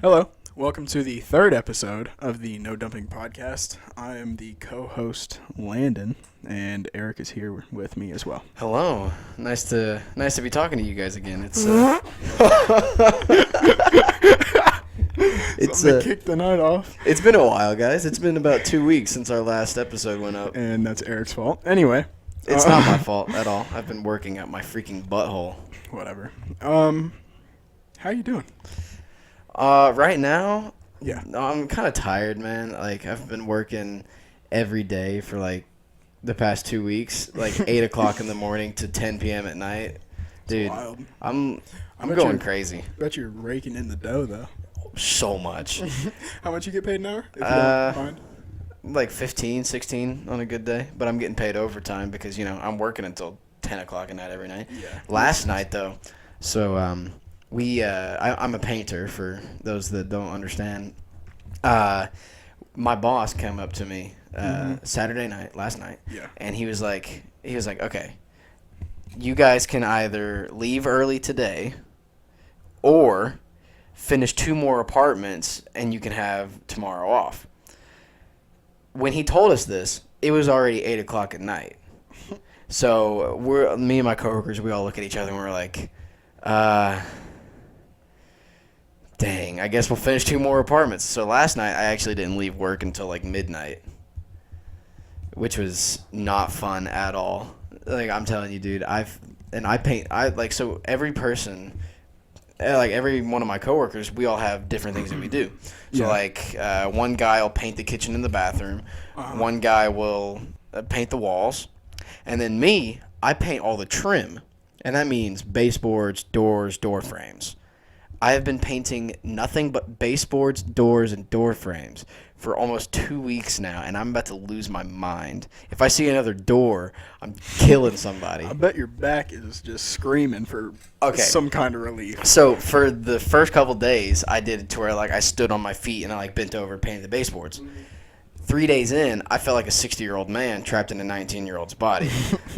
Hello, welcome to the third episode of the No Dumping Podcast. I am the co-host Landon, and Eric is here with me as well. Hello, nice to be talking to you guys again. It's kick the night off, it's been a while, guys. It's been about 2 weeks since our last episode went up. and that's Eric's fault. Anyway, It's not my fault at all. I've been working out my freaking butthole. Whatever. How you doing? Right now, Yeah. I'm kind of tired, man. Like I've been working every day for like the past 2 weeks, like 8 o'clock in the morning to 10 p.m. at night. Dude, Wild. I'm going crazy. Bet you're raking in the dough though. So much. How much you get paid an hour? If you don't mind? Like 15, 16 on a good day, but I'm getting paid overtime because, you know, I'm working until 10 o'clock at night every night. Yeah. Last night, though, so I'm a painter, for those that don't understand. My boss came up to me Saturday night, last night, Yeah. and he was like, okay, you guys can either leave early today or finish 2 more apartments and you can have tomorrow off. When he told us this, it was already 8 o'clock at night. So me and my coworkers, we all look at each other and we're like, dang, I guess we'll finish 2 more apartments. So last night, I actually didn't leave work until like midnight, which was not fun at all. Like, I'm telling you, dude, so every person, like every one of my coworkers, we all have different things that we do. So, one guy will paint the kitchen and the bathroom. One guy will paint the walls. And then me, I paint all the trim. And that means baseboards, doors, door frames. I have been painting nothing but baseboards, doors, and door frames for almost 2 weeks now, and I'm about to lose my mind. If I see another door, I'm killing somebody. I bet your back is just screaming for some kind of relief. So for the first couple days, I did it to where like I stood on my feet and I like bent over painted the baseboards. 3 days in, I felt like a 60-year-old man trapped in a 19-year-old's body.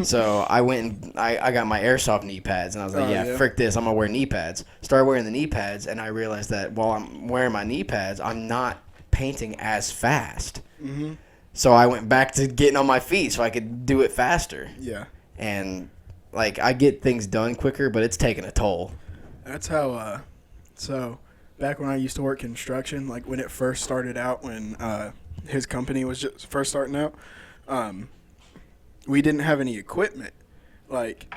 So I went and I got my airsoft knee pads, and I was like, frick this, I'm going to wear knee pads. Started wearing the knee pads, and I realized that while I'm wearing my knee pads, I'm not painting as fast. Mm-hmm. So I went back to getting on my feet so I could do it faster. Yeah. And, like, I get things done quicker, but it's taking a toll. That's how, so back when I used to work construction, like when it first started out, when his company was just first starting out, we didn't have any equipment, like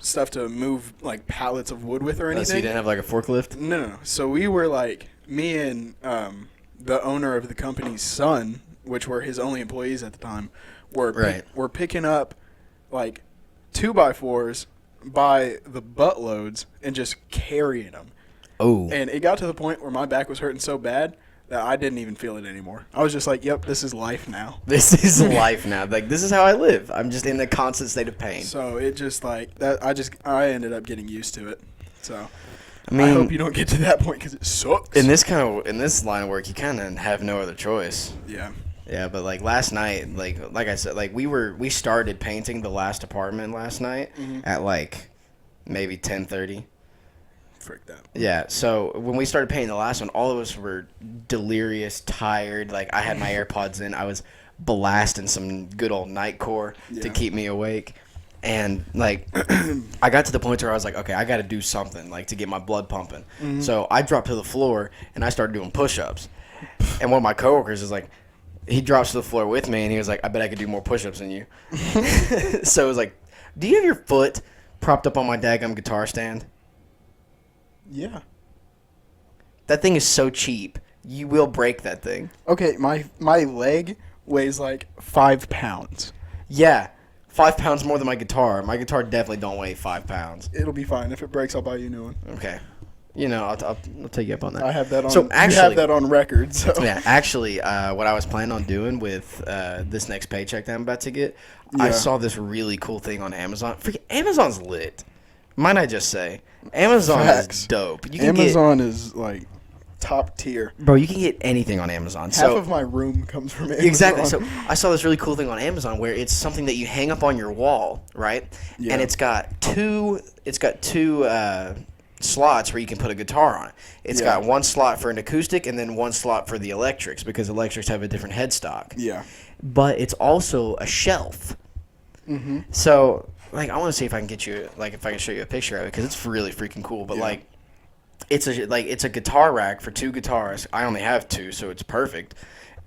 stuff to move like pallets of wood with or anything. So you didn't have like a forklift? No. So we were like, me and the owner of the company's son, which were his only employees at the time, were picking up like 2x4s by the buttloads and just carrying them. Oh. And it got to the point where my back was hurting so bad that I didn't even feel it anymore. I was just like, yep, this is life now. This is life now. Like, this is how I live. I'm just in a constant state of pain. So it just like that. I ended up getting used to it. So I mean, I hope you don't get to that point because it sucks. In this line of work, you kind of have no other choice. Yeah. Yeah, but like last night, like I said, like we started painting the last apartment last night at like maybe 10:30. Frick that. Yeah, so when we started painting the last one, all of us were delirious, tired. Like, I had my AirPods in. I was blasting some good old nightcore to keep me awake. And, like, I got to the point where I was like, okay, I got to do something, like, to get my blood pumping. Mm-hmm. So I dropped to the floor, and I started doing push-ups. And one of my coworkers is like, he drops to the floor with me, and he was like, I bet I could do more push-ups than you. So it was like, do you have your foot propped up on my daggum guitar stand? Yeah. That thing is so cheap. You will break that thing. Okay, my leg weighs like 5 pounds. Yeah, 5 pounds more than my guitar. My guitar definitely don't weigh 5 pounds. It'll be fine. If it breaks, I'll buy you a new one. Okay. You know, I'll take you up on that. I have that on. So actually, you have that on record. So. Yeah, actually, what I was planning on doing with this next paycheck that I'm about to get, I saw this really cool thing on Amazon. Freaking Amazon's lit. Might I just say, Amazon is dope. Amazon is like top tier. Bro, you can get anything on Amazon. Half of my room comes from Amazon. Exactly. So I saw this really cool thing on Amazon where it's something that you hang up on your wall, right? Yeah. And it's got two slots where you can put a guitar on it. It's Yeah. got one slot for an acoustic and then one slot for the electrics because electrics have a different headstock. Yeah. But it's also a shelf. Mm-hmm. So, like, I want to see if I can get you, like, if I can show you a picture of it because it's really freaking cool. But, Yeah. like, it's a guitar rack for 2 guitars. I only have 2, so it's perfect.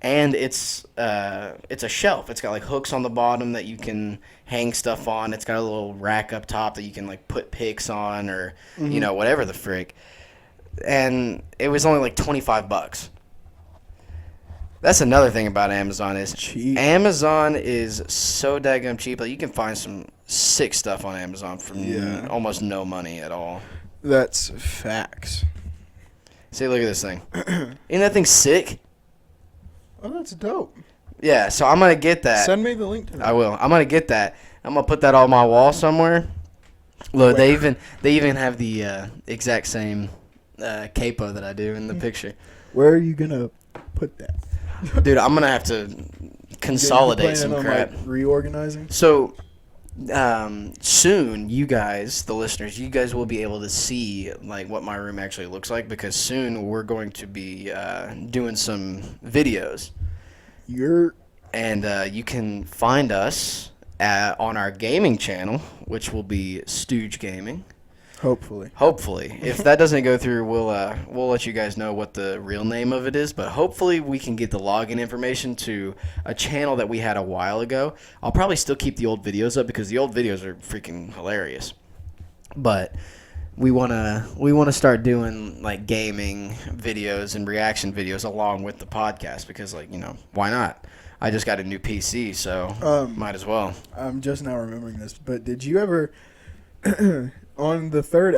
And it's a shelf. It's got like hooks on the bottom that you can hang stuff on. It's got a little rack up top that you can like put picks on or you know whatever the frick. And it was only like $25. That's another thing about Amazon is Cheap. Amazon is so daggum cheap. Like you can find some sick stuff on Amazon for almost no money at all. That's facts. See, look at this thing. Ain't that thing sick? Oh, that's dope. Yeah, so I'm gonna get that. Send me the link to that. I will. I'm gonna get that. I'm gonna put that on my wall somewhere. Look, they even have the exact same capo that I do in the picture. Where are you gonna put that? Dude, I'm gonna have to consolidate some on, crap. like, reorganizing. So soon, you guys, the listeners, you guys will be able to see like what my room actually looks like because soon we're going to be doing some videos. And you can find us on our gaming channel, which will be Stooge Gaming. Hopefully. If that doesn't go through, we'll let you guys know what the real name of it is. But hopefully we can get the login information to a channel that we had a while ago. I'll probably still keep the old videos up because the old videos are freaking hilarious. But we wanna start doing like gaming videos and reaction videos along with the podcast because like why not? I just got a new PC, so might as well. I'm just now remembering this, but did you ever on the third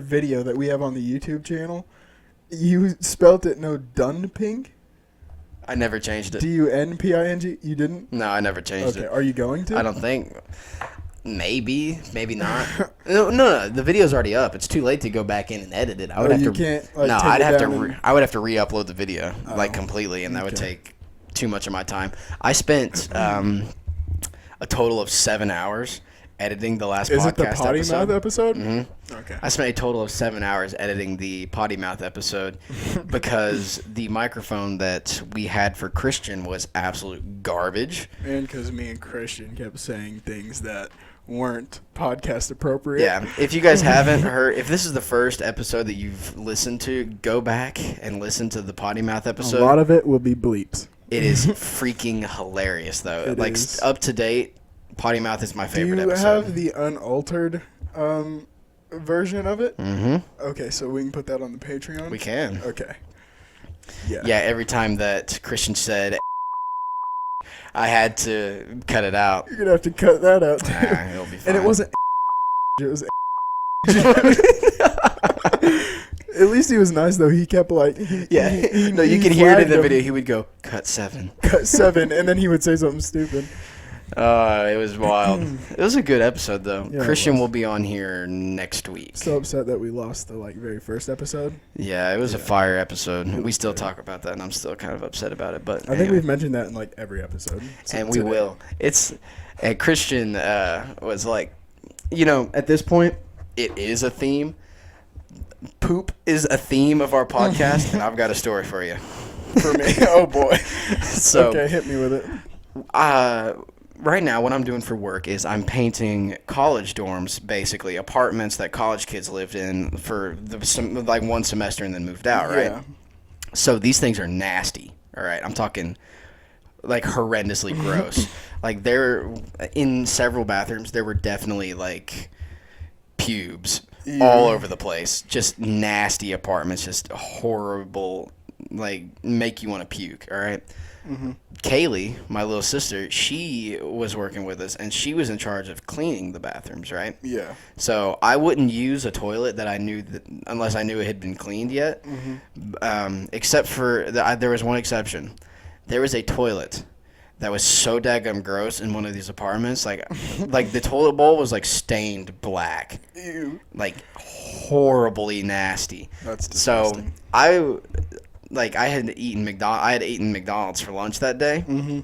video that we have on the YouTube channel, you spelt it Dunping? I never changed it. Dunping? You didn't? No, I never changed it. Okay, are you going to? I don't think. Maybe not. No. The video's already up. It's too late to go back in and edit it. I would have you to. Can't, like, no, take I'd it have down to. and- I would have to re-upload the video like completely, and that would take too much of my time. I spent a total of 7 hours editing the last Is podcast it the potty episode. mouth episode? Mm-hmm. Okay. I spent a total of 7 hours editing the potty mouth episode because the microphone that we had for Christian was absolute garbage. And because me and Christian kept saying things that weren't podcast appropriate. Yeah, if you guys haven't heard, if this is the first episode that you've listened to, go back and listen to the potty mouth episode. A lot of it will be bleeps. It is freaking hilarious, though. It like is. Up to date, potty mouth is my favorite Do you episode. have the unaltered version of it? Mm-hmm. Okay, so we can put that on the Patreon? We can. Okay. Yeah. Yeah, every time that Christian said, I had to cut it out. You're going to have to cut that out, too. Nah, it'll be fine. And it wasn't it was At least he was nice, though. He kept, like... No, you can hear it in the video. He would go, cut 7. Cut 7, and then he would say something stupid. It was wild. It was a good episode, though. Yeah, it Christian was. will be on here next week. So upset that we lost the, very first episode. Yeah, it was a fire episode. We still talk about that, and I'm still kind of upset about it. But I think we've mentioned that in, every episode. and we will. And Christian was like, at this point, it is a theme. Poop is a theme of our podcast, and I've got a story for you. For me? Oh, boy. So, okay, hit me with it. Right now, what I'm doing for work is I'm painting college dorms, basically apartments that college kids lived in for one semester and then moved out, right? Yeah. So these things are nasty, all right? I'm talking horrendously gross. There, in several bathrooms, there were definitely pubes all over the place. Just nasty apartments, just horrible, make you want to puke, all right? Mm-hmm. Kaylee, my little sister, she was working with us, and she was in charge of cleaning the bathrooms, right? Yeah. So I wouldn't use a toilet that I knew unless I knew it had been cleaned yet. Mm-hmm. Except for there was one exception. There was a toilet that was so daggum gross in one of these apartments. The toilet bowl was stained black. Ew. Horribly nasty. That's disgusting. So I had eaten McDonald's for lunch that day, Mm-hmm.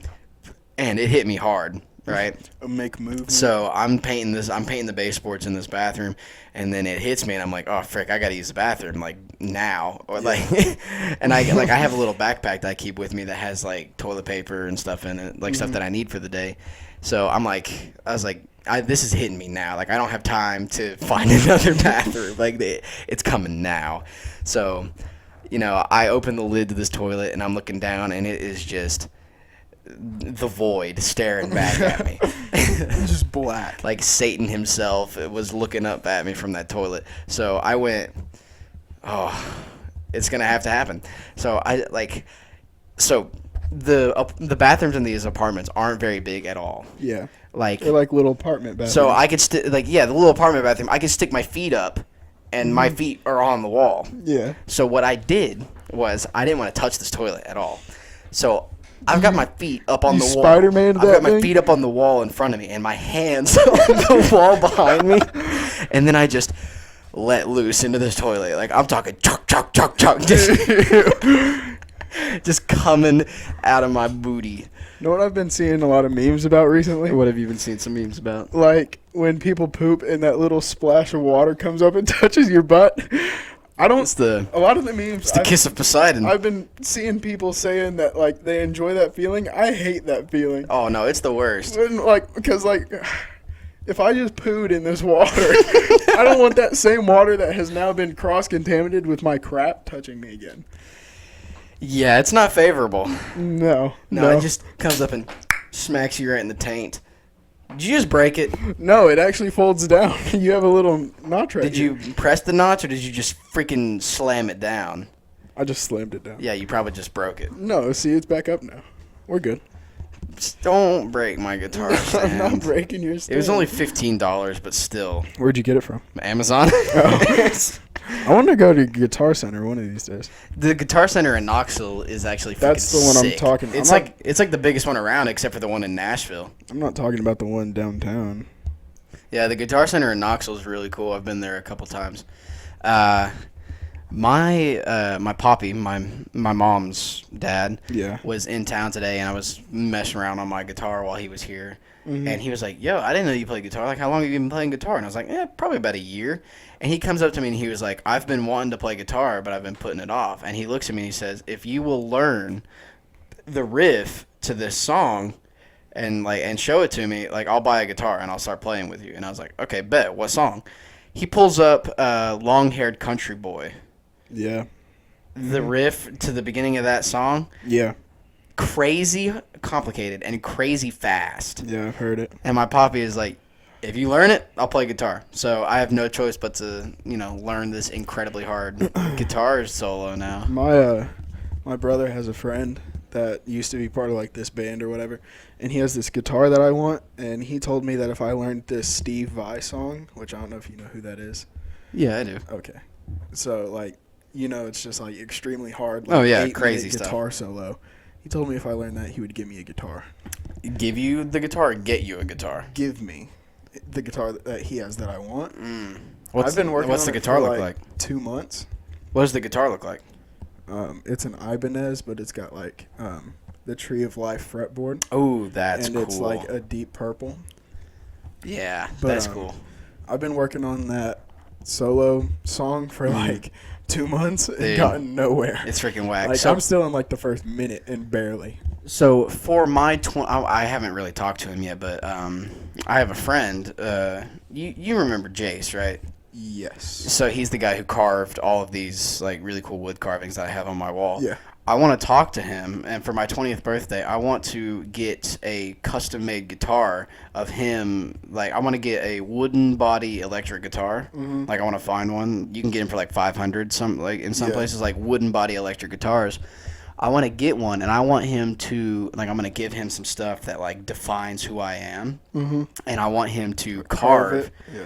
and it hit me hard. right? Make movement. So I'm painting the baseboards in this bathroom, and then it hits me, and I'm like, oh frick, I gotta use the bathroom like now, or like, and I have a little backpack that I keep with me that has like toilet paper and stuff in it, like stuff that I need for the day. So I was like, this is hitting me now. Like I don't have time to find another bathroom. Like it's coming now. So, I open the lid to this toilet, and I'm looking down, and it is just the void staring back at me. Just black. Like Satan himself was looking up at me from that toilet. So I went, oh, it's gonna have to happen. So the bathrooms in these apartments aren't very big at all. Yeah. Like they're like little apartment bathrooms. So I could the little apartment bathroom. I could stick my feet up, and my feet are on the wall. Yeah. So what I did was I didn't want to touch this toilet at all. So I've got my feet up on the wall. Spider-Man. I've got my feet up on the wall in front of me, and my hands on the wall behind me. And then I just let loose into this toilet. Like I'm talking chuck, chuck, chuck, chuck, just coming out of my booty. You know what I've been seeing a lot of memes about recently? What have you been seeing some memes about? Like when people poop and that little splash of water comes up and touches your butt. A lot of the memes. It's the kiss of Poseidon. I've been seeing people saying that like they enjoy that feeling. I hate that feeling. Oh no, it's the worst. Because if I just pooed in this water, I don't want that same water that has now been cross-contaminated with my crap touching me again. Yeah, it's not favorable. No. It just comes up and smacks you right in the taint. Did you just break it? No, it actually folds down. You have a little notch right Did here. you press the notch, or did you just freaking slam it down? I just slammed it down. Yeah, you probably just broke it. No, see, it's back up now. We're good. Just don't break my guitar stand. I'm not breaking your stand. It was only $15, but still. Where'd you get it from? Amazon. I want to go to Guitar Center one of these days. The Guitar Center in Knoxville is actually freaking That's the one sick. I'm talking about. It's like the biggest one around, except for the one in Nashville. I'm not talking about the one downtown. Yeah, the Guitar Center in Knoxville is really cool. I've been there a couple times. My poppy, my mom's dad, was in town today, and I was messing around on my guitar while he was here. Mm-hmm. And he was like, yo, I didn't know you played guitar. Like, how long have you been playing guitar? And I was like, probably about a year. And he comes up to me, and he was like, I've been wanting to play guitar, but I've been putting it off. And he looks at me, and he says, if you will learn the riff to this song and show it to me, like, I'll buy a guitar, and I'll start playing with you. And I was like, okay, bet. What song? He pulls up Long-Haired Country Boy. Yeah. The riff to the beginning of that song. Yeah. Crazy complicated and crazy fast. Yeah, I've heard it. And my poppy is like, if you learn it, I'll play guitar. So I have no choice but to, learn this incredibly hard guitar solo now. My brother has a friend that used to be part of like this band or whatever, and he has this guitar that I want, and he told me that if I learned this Steve Vai song, which I don't know if you know who that is. Yeah, I do. Okay. So like, it's just like extremely hard. Like, crazy guitar stuff. Solo. He told me if I learned that, he would give me a guitar. Give you the guitar or get you a guitar? Give me the guitar that he has that I want. I've been working What's on the guitar look like 2 months. What does the guitar look like? It's an Ibanez, but it's got like the Tree of Life fretboard. Oh, that's cool. And it's like a deep purple. Yeah, that's cool. I've been working on that solo song for like 2 months and gotten nowhere. It's freaking whack. Like, I'm still in like the first minute and barely. So for my I haven't really talked to him yet, but I have a friend. You remember Jace, right? Yes. So he's the guy who carved all of these like really cool wood carvings that I have on my wall. Yeah. I want to talk to him, and for my 20th birthday, I want to get a custom-made guitar of him. Like, I want to get a wooden body electric guitar. Mm-hmm. Like, I want to find one. You can get them for like $500. In some places, like wooden body electric guitars. I want to get one, and I want him to I'm going to give him some stuff that like defines who I am, and I want him to carve it. Yeah.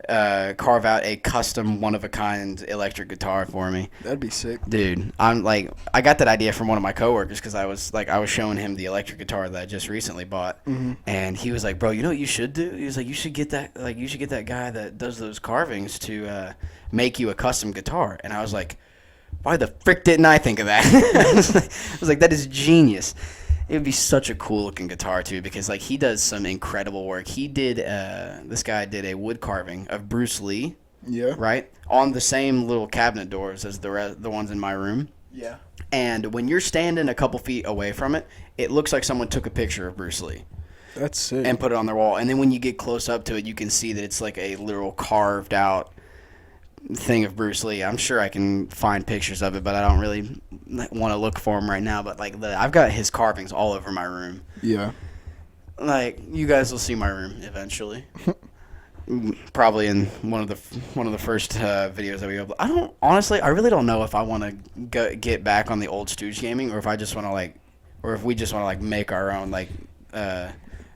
Carve out a custom one-of-a-kind electric guitar for me. That'd be sick, dude. I got that idea from one of my coworkers because I was showing him the electric guitar that I just recently bought, and he was like, "Bro, you know what you should do?" He was like, "You should get that guy that does those carvings to make you a custom guitar." And I was like, "Why the frick didn't I think of that?" I was like, "That is genius." It would be such a cool looking guitar too, because like he does some incredible work. He did this guy did a wood carving of Bruce Lee, Yeah. right, on the same little cabinet doors as the ones in my room. Yeah. And when you're standing a couple feet away from it, it looks like someone took a picture of Bruce Lee That's sick. and put it on their wall. And then when you get close up to it, you can see that it's like a literal carved out thing of Bruce Lee. I'm sure I can find pictures of it, but I don't really want to look for them right now. But like I've got his carvings all over my room. Yeah. Like you guys will see my room eventually. Probably in one of the first videos that we upload. I really don't know if I want to get back on the old Stooge gaming, or if I just want to or if we just want to make our own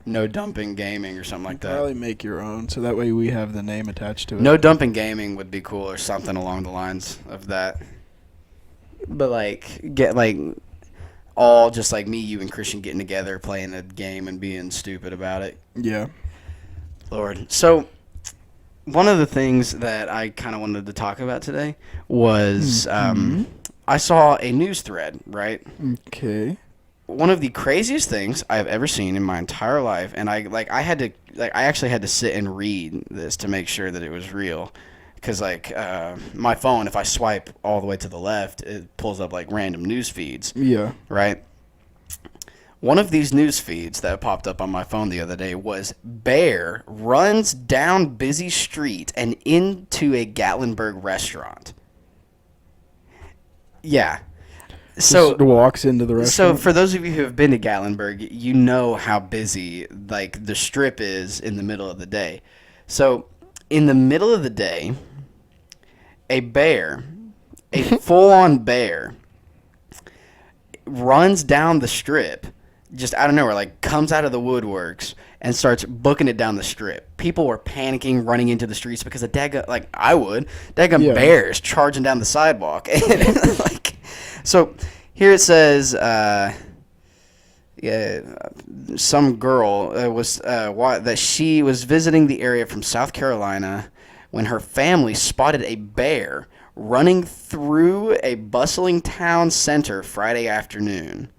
no dumping gaming or something like that. Probably make your own, so that way we have the name attached to it. No dumping gaming would be cool, or something along the lines of that. But get all just me, you, and Christian getting together, playing a game, and being stupid about it. Yeah. Lord. So one of the things that I kind of wanted to talk about today was I saw a news thread, right? Okay. One of the craziest things I have ever seen in my entire life, and I actually had to sit and read this to make sure that it was real, because my phone, if I swipe all the way to the left, it pulls up random news feeds. Yeah. Right. One of these news feeds that popped up on my phone the other day was bear runs down busy street and into a Gatlinburg restaurant. Yeah. So just walks into the restaurant. So for those of you who have been to Gatlinburg, you know how busy the strip is in the middle of the day. So in the middle of the day, a full-on bear, runs down the strip, just out of nowhere, comes out of the woodworks and starts booking it down the strip. People were panicking, running into the streets because the daggum bears charging down the sidewalk. So here it says, some girl that she was visiting the area from South Carolina when her family spotted a bear running through a bustling town center Friday afternoon.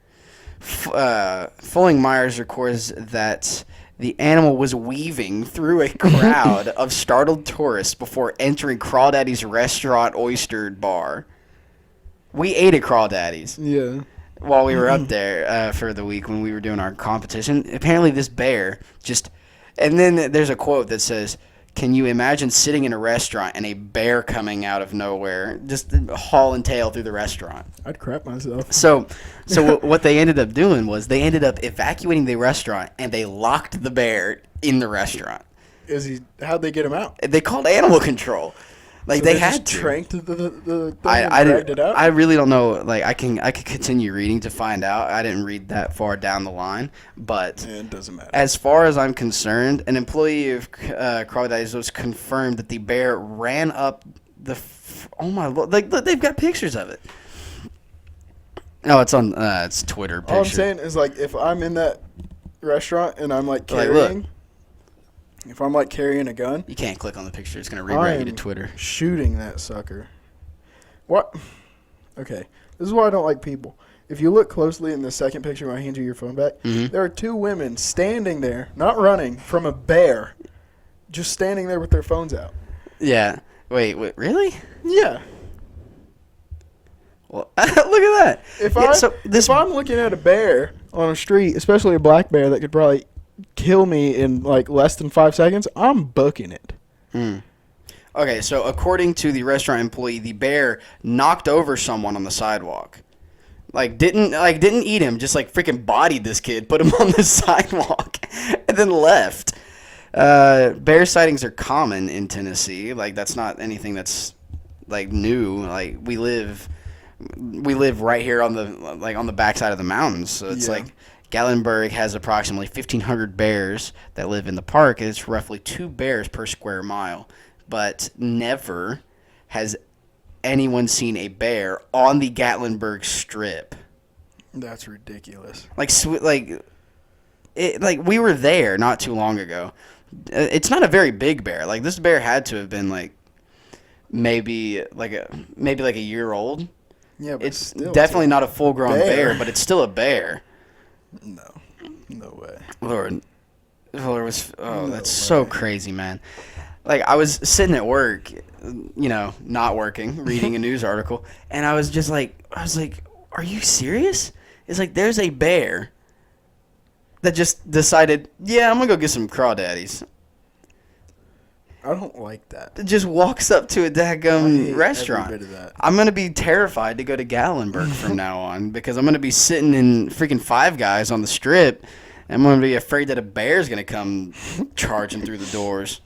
Fulling Myers records that the animal was weaving through a crowd of startled tourists before entering Crawdaddy's restaurant oyster bar. We ate at Crawdaddy's. Yeah. While we were up there for the week when we were doing our competition. Apparently this bear just... And then there's a quote that says, "Can you imagine sitting in a restaurant and a bear coming out of nowhere, just hauling tail through the restaurant?" I'd crap myself. So what they ended up doing was they ended up evacuating the restaurant, and they locked the bear in the restaurant. How'd they get him out? They called animal control. So they had just to. tranked the thing I and dragged it out? I really don't know. I can continue reading to find out. I didn't read that far down the line, but it doesn't matter. As far as I'm concerned, an employee of Crawdaddy's was confirmed that the bear ran up oh my Lord! They've got pictures of it. No, it's on it's Twitter picture. All I'm saying is if I'm in that restaurant and I'm carrying. Look. If I'm carrying a gun, you can't click on the picture. It's going to reroute you to Twitter. Shooting that sucker. What? Okay. This is why I don't like people. If you look closely in the second picture when I hand you your phone back, there are two women standing there, not running, from a bear, just standing there with their phones out. Yeah. Wait, really? Yeah. Well, look at that. If I'm looking at a bear on a street, especially a black bear that could probably kill me in less than 5 seconds, I'm booking it. Okay, so according to the restaurant employee, the bear knocked over someone on the sidewalk. Didn't eat him, just freaking bodied this kid, put him on the sidewalk, and then left. Bear sightings are common in Tennessee. That's not anything that's new. We live right here on the backside of the mountains, so it's Gatlinburg has approximately 1,500 bears that live in the park, and it's roughly 2 bears per square mile. But never has anyone seen a bear on the Gatlinburg Strip. That's ridiculous. We were there not too long ago. It's not a very big bear. This bear had to have been maybe a year old. Yeah, but it's still, definitely not a full-grown bear, but it's still a bear. No way. Lord was. Oh, No that's so way. crazy, man. Like, I was sitting at work, not working, reading a news article, and I was like, are you serious? It's like, there's a bear that just decided, yeah, I'm going to go get some crawdaddies. I don't like that. It just walks up to a I daggum hate restaurant. every bit of that. I'm going to be terrified to go to Gallenberg from now on because I'm going to be sitting in freaking Five Guys on the strip, and I'm going to be afraid that a bear's going to come charging through the doors.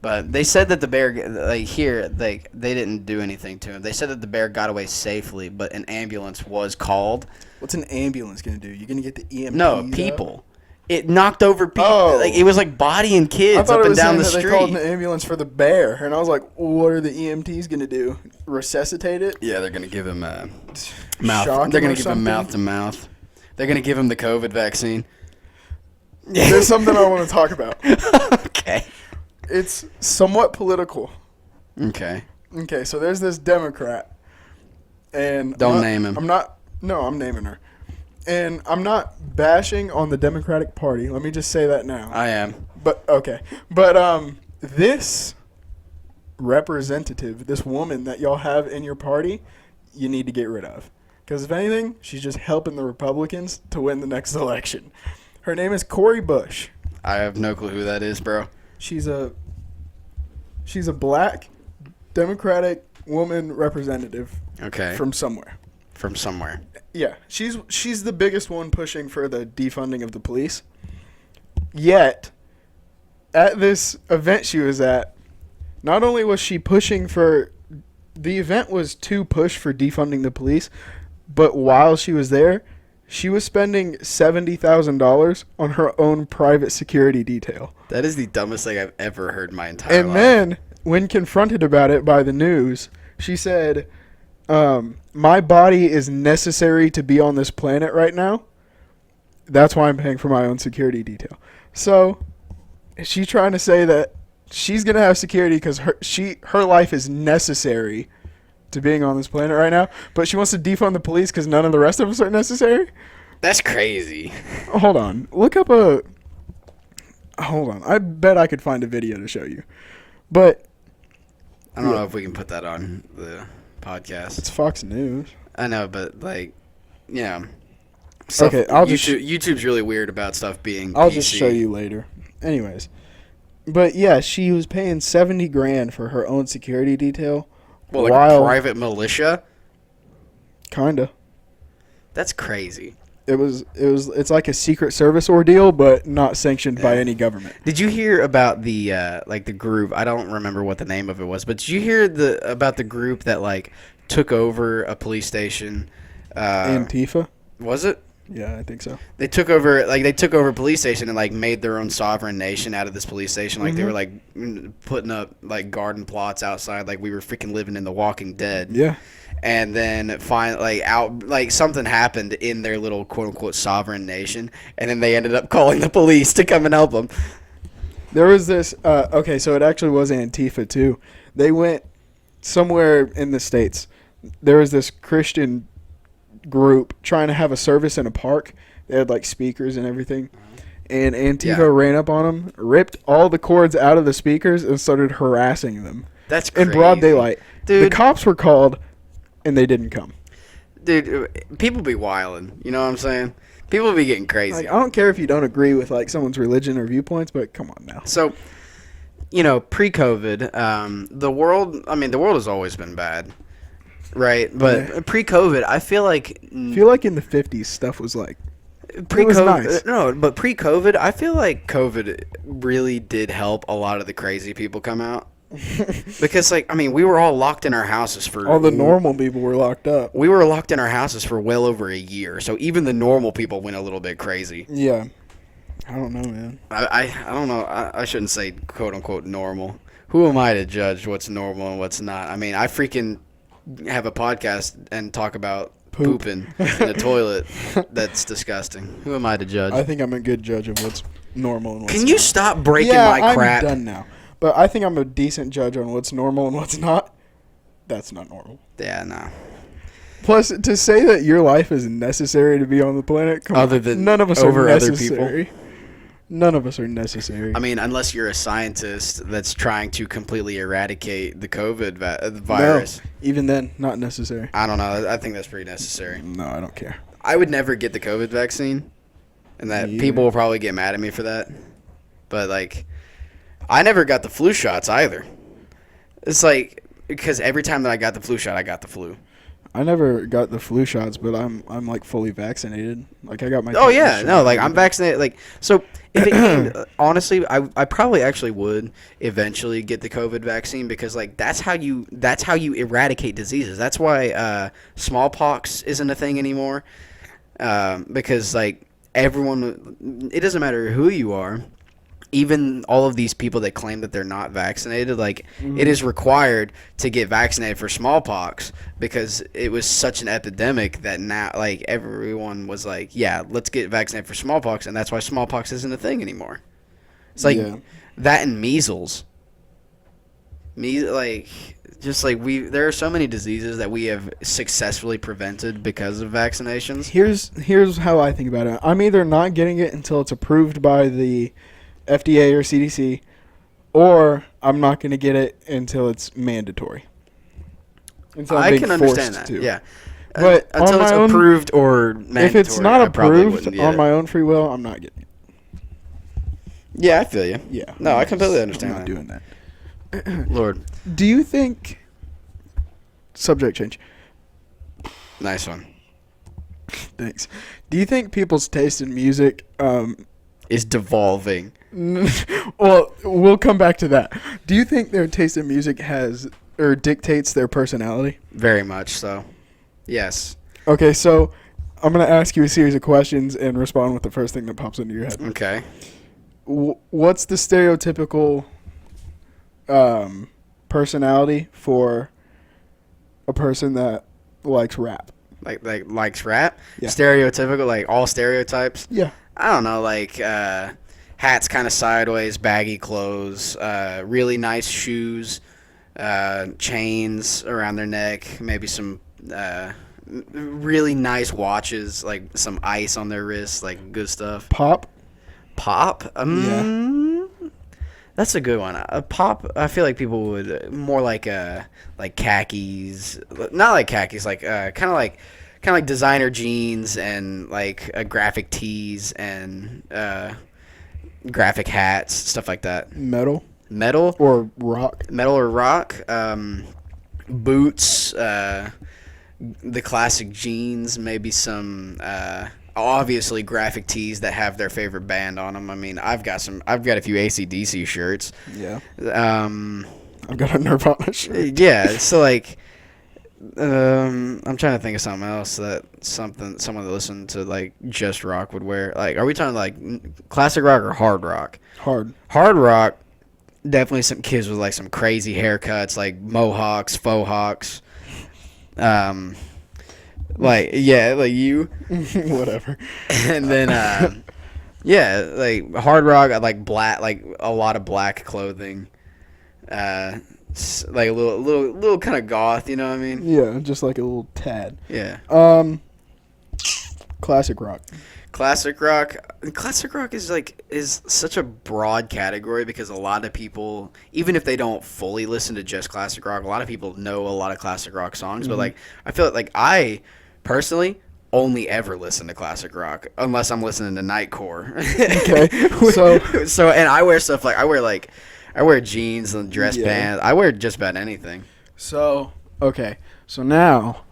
But they said that the bear, they didn't do anything to him. They said that the bear got away safely, but an ambulance was called. What's an ambulance gonna do? You're gonna get the EMTs? No, people. It knocked over people. Oh. Like, it was like bodying kids up and down the street. They called an ambulance for the bear, and I was like, what are the EMTs gonna do? Resuscitate it? Yeah, they're gonna give him mouth. Shock They're him gonna or give him mouth to mouth. They're gonna give him the COVID vaccine. There's something I want to talk about. Okay. It's somewhat political. Okay. Okay, so there's this Democrat, and Don't name him. I'm naming her. And I'm not bashing on the Democratic Party. Let me just say that now. I am. But okay. But this representative, this woman that y'all have in your party, you need to get rid of. Because if anything, she's just helping the Republicans to win the next election. Her name is Cori Bush. I have no clue who that is, bro. She's a black Democratic woman representative. Okay. From somewhere. From somewhere. Yeah, she's the biggest one pushing for the defunding of the police. Yet, at this event she was at, not only was she pushing for, the event was to push for defunding the police, but while she was there, she was spending $70,000 on her own private security detail. That is the dumbest thing I've ever heard in my entire life. And then, when confronted about it by the news, she said, my body is necessary to be on this planet right now. That's why I'm paying for my own security detail. So, is she trying to say that she's going to have security because her life is necessary to being on this planet right now, but she wants to defund the police because none of the rest of us are necessary? That's crazy. Hold on. Hold on. I bet I could find a video to show you. But I don't know if we can put that on the podcast. It's Fox News. I know, but okay, YouTube's really weird about stuff being I'll PC. just show you later. Anyways. But yeah, she was paying $70,000 for her own security detail. Well, like a private militia? Kinda. That's crazy. It's like a Secret Service ordeal, but not sanctioned by any government. Did you hear about the the group? I don't remember what the name of it was, but did you hear about the group that took over a police station? Antifa? Was it? Yeah, I think so. They took over a police station and made their own sovereign nation out of this police station. They were putting up garden plots outside, like we were freaking living in The Walking Dead. Yeah. And then something happened in their little quote unquote sovereign nation, and then they ended up calling the police to come and help them. There was this. Okay, so it actually was Antifa too. They went somewhere in the States. There was this Christian group trying to have a service in a park. They had speakers and everything. And Antifa ran up on them, ripped all the cords out of the speakers, and started harassing them. That's crazy. In broad daylight. Dude. The cops were called, and they didn't come. Dude, people be wilding. You know what I'm saying? People be getting crazy. I don't care if you don't agree with someone's religion or viewpoints, but come on now. So, pre-COVID, the world has always been bad. Right, but pre-COVID, I feel like in the 50s stuff was pre-COVID. It was nice. No, but pre-COVID, I feel like COVID really did help a lot of the crazy people come out. Because we were all locked in our houses for all the normal people were locked up. We were locked in our houses for well over a year, so even the normal people went a little bit crazy. Yeah, I don't know, man. I don't know. I shouldn't say quote unquote normal. Who am I to judge what's normal and what's not? I freaking have a podcast and talk about pooping in a toilet. That's disgusting. Who am I to judge? I think I'm a good judge of what's normal and what's Can you stop breaking my crap? I'm done now. But I think I'm a decent judge on what's normal and what's not. That's not normal. Yeah, no. Plus, to say that your life is necessary to be on the planet, come Other on. than None of us over are other people. necessary. None of us are necessary. I mean, unless you're a scientist that's trying to completely eradicate the COVID virus. No, even then, not necessary. I don't know. I think that's pretty necessary. No, I don't care. I would never get the COVID vaccine, and that Me people either. will probably get mad at me for that. But, like, I never got the flu shots either. It's like, because every time that I got the flu shot, I got the flu. I never got the flu shots, but I'm like fully vaccinated. Like I got my. Oh yeah, tetanus no, shot. like I'm vaccinated. Like so, if it came, honestly, I probably actually would eventually get the COVID vaccine because like that's how you eradicate diseases. That's why smallpox isn't a thing anymore. Because like everyone, it doesn't matter who you are. Even all of these people that claim that they're not vaccinated, like it is required to get vaccinated for smallpox because it was such an epidemic that now like everyone was like, yeah, let's get vaccinated for smallpox, and that's why smallpox isn't a thing anymore. It's like that and measles. There are so many diseases that we have successfully prevented because of vaccinations. Here's how I think about it. I'm either not getting it until it's approved by the FDA or CDC, or I'm not going to get it until it's mandatory. Until I'm I being can understand forced that. to. Yeah. But Until it's approved or mandatory. If it's not I probably approved wouldn't get on it. my own free will, I'm not getting it. Yeah, I feel you. Yeah. No, I completely understand I'm not that. doing that. Lord. Do you think... Subject change. Nice one. Thanks. Do you think people's taste in music... Is devolving. Well, we'll come back to that. Do you think their taste in music has... or dictates their personality? Very much so. Yes. Okay, so I'm going to ask you a series of questions and respond with the first thing that pops into your head. Okay. What's the stereotypical personality for a person that likes rap? Like likes rap? Yeah. Stereotypical, like all stereotypes? Yeah. I don't know, like hats kind of sideways, baggy clothes, really nice shoes, chains around their neck, maybe some really nice watches, like some ice on their wrists, like good stuff. Pop? Pop? Yeah. That's a good one. Pop, I feel like people would more like khakis, not like khakis, like kind of like designer jeans and like graphic tees and graphic hats, stuff like that. Metal? Or rock? Metal or rock. Boots. The classic jeans. Maybe some. Obviously, graphic tees that have their favorite band on them. I mean, I've got a few AC/DC shirts. Yeah. I've got a Nirvana shirt. Yeah. So like. I'm trying to think of something else that someone that listened to like just rock would wear. Like, are we talking like classic rock or hard rock? Hard Rock, definitely some kids with like some crazy haircuts, like mohawks, faux hawks. Like you. Whatever. And then yeah, like hard rock, I like black, like a lot of black clothing. Like a little kind of goth, you know what I mean? Yeah, just like a little tad. Yeah. Classic rock. Classic rock is such a broad category because a lot of people, even if they don't fully listen to just classic rock, a lot of people know a lot of classic rock songs. But like, I feel like I personally only ever listen to classic rock unless I'm listening to Nightcore. Okay, so and I wear jeans and dress pants. I wear just about anything. So now,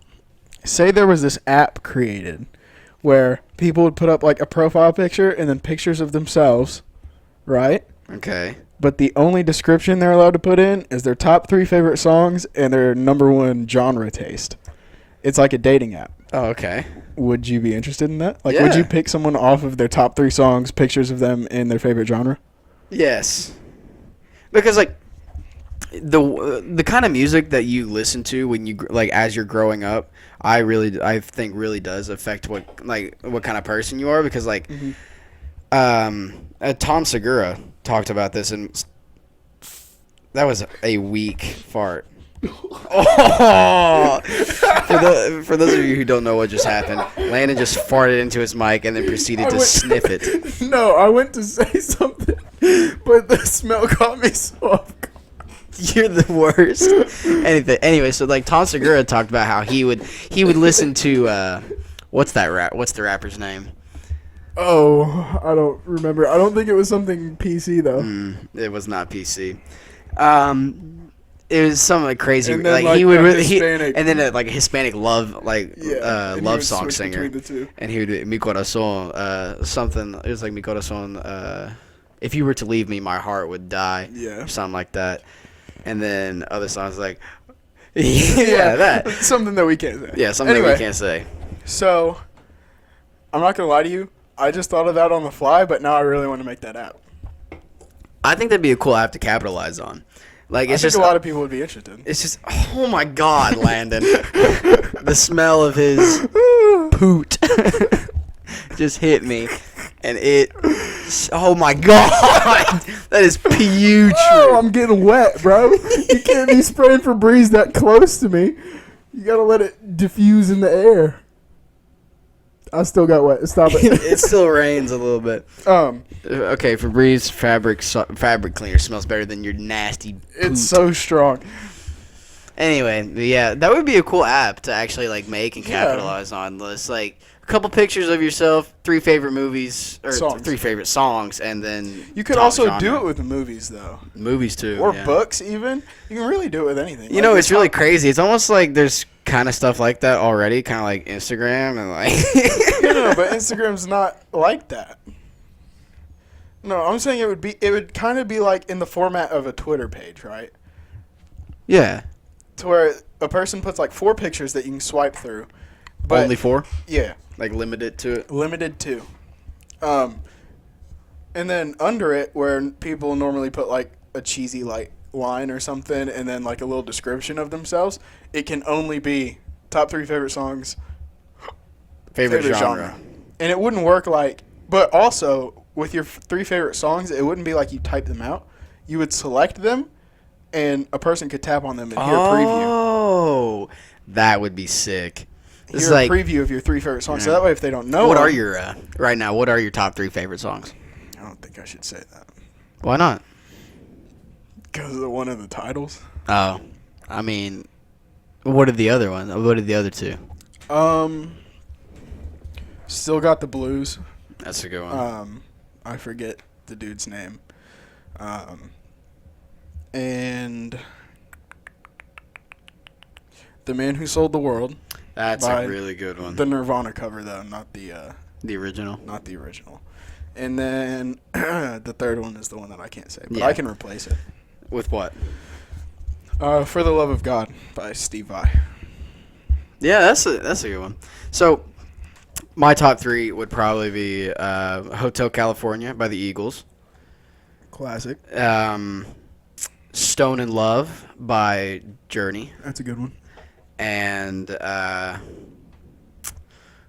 say there was this app created where people would put up like a profile picture and then pictures of themselves, right? Okay. But the only description they're allowed to put in is their top 3 favorite songs and their number 1 genre taste. It's like a dating app. Oh, okay. Would you be interested in that? Like, would you pick someone off of their top 3 songs, pictures of them, and their favorite genre? Yes. Because like the kind of music that you listen to when you like as you're growing up, I think really does affect what kind of person you are. Because like, Tom Segura talked about this, and that was a weak fart. Oh! For those of you who don't know what just happened, Landon just farted into his mic and then proceeded to sniff it. No, I went to say something, but the smell caught me so off guard. You're the worst. Anyway, so like Tom Segura talked about how he would listen to what's the rapper's name? Oh, I don't remember. I don't think it was something PC though. It was not PC. It was some like crazy, And then, like he would really, Hispanic. and then like a Hispanic love and he love would song switch singer, between the two. and he would mi corazón something. It was like mi corazón. If you were to leave me, my heart would die. Yeah. Or something like that. And then other songs like that. Something that we can't say. Yeah, something that Anyway, we can't say. So, I'm not gonna lie to you. I just thought of that on the fly, but now I really want to make that app. I think that'd be a cool app to capitalize on. Like it's I think just a lot of people would be interested. It's just, oh my God, Landon. The smell of his poot just hit me. And oh my God. That is putrid. Oh, I'm getting wet, bro. You can't be spraying Febreze that close to me. You gotta let it diffuse in the air. I still got wet. Stop it. It still rains a little bit. Okay, Febreze fabric cleaner smells better than your nasty poot. It's so strong. Anyway, yeah, that would be a cool app to actually like make and Yeah. capitalize on. This like a couple pictures of yourself, 3 favorite movies or Songs. 3 favorite songs, and then You could top also genre. do it with the movies, though. Movies too, Or yeah. books, even. You can really do it with anything. You know, it's really crazy. It's almost like there's kind of stuff like that already, kind of like Instagram and like. No, but Instagram's not like that. No, I'm saying it would kind of be like in the format of a Twitter page, right? Yeah. To where a person puts like 4 pictures that you can swipe through. But Only 4? Yeah, Like limited to it? limited to. And then under it, where people normally put like a cheesy like line or something, and then like a little description of themselves, it can only be top 3 favorite songs, Favorite genre. and it wouldn't work like. But also with your 3 favorite songs, it wouldn't be like you type them out. You would select them, and a person could tap on them and hear a preview. Oh, that would be sick. This is Hear like, a preview of your 3 favorite songs. So Yeah. that way, if they don't know, what them- are your right now? What are your top 3 favorite songs? I don't think I should say that Why not? because of one of the titles. Oh, I mean, what are the other ones? What are the other 2? Still got the blues. That's a good one. I forget the dude's name. And The Man Who Sold the World. That's by a really good one. The Nirvana cover though, not the original. not the original. And then the third one is the one that I can't say, but Yeah. I can replace it. With what? For the Love of God by Steve Vai. Yeah, that's a good one. So, my top 3 would probably be Hotel California by the Eagles, Classic. Stone in Love by Journey, That's a good one. and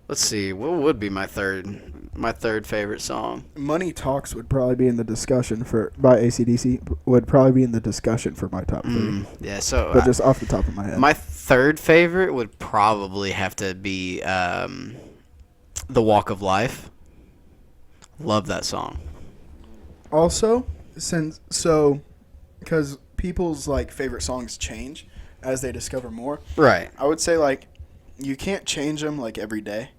let's see, what would be my third favorite song? Money Talks would probably be in the discussion by AC/DC would probably be in the discussion for my top 3. Yeah, so But just off the top of my head. my third favorite would probably have to be The Walk of Life. Love that song. Also, because people's like favorite songs change as they discover more. Right. I would say like you can't change them like every day,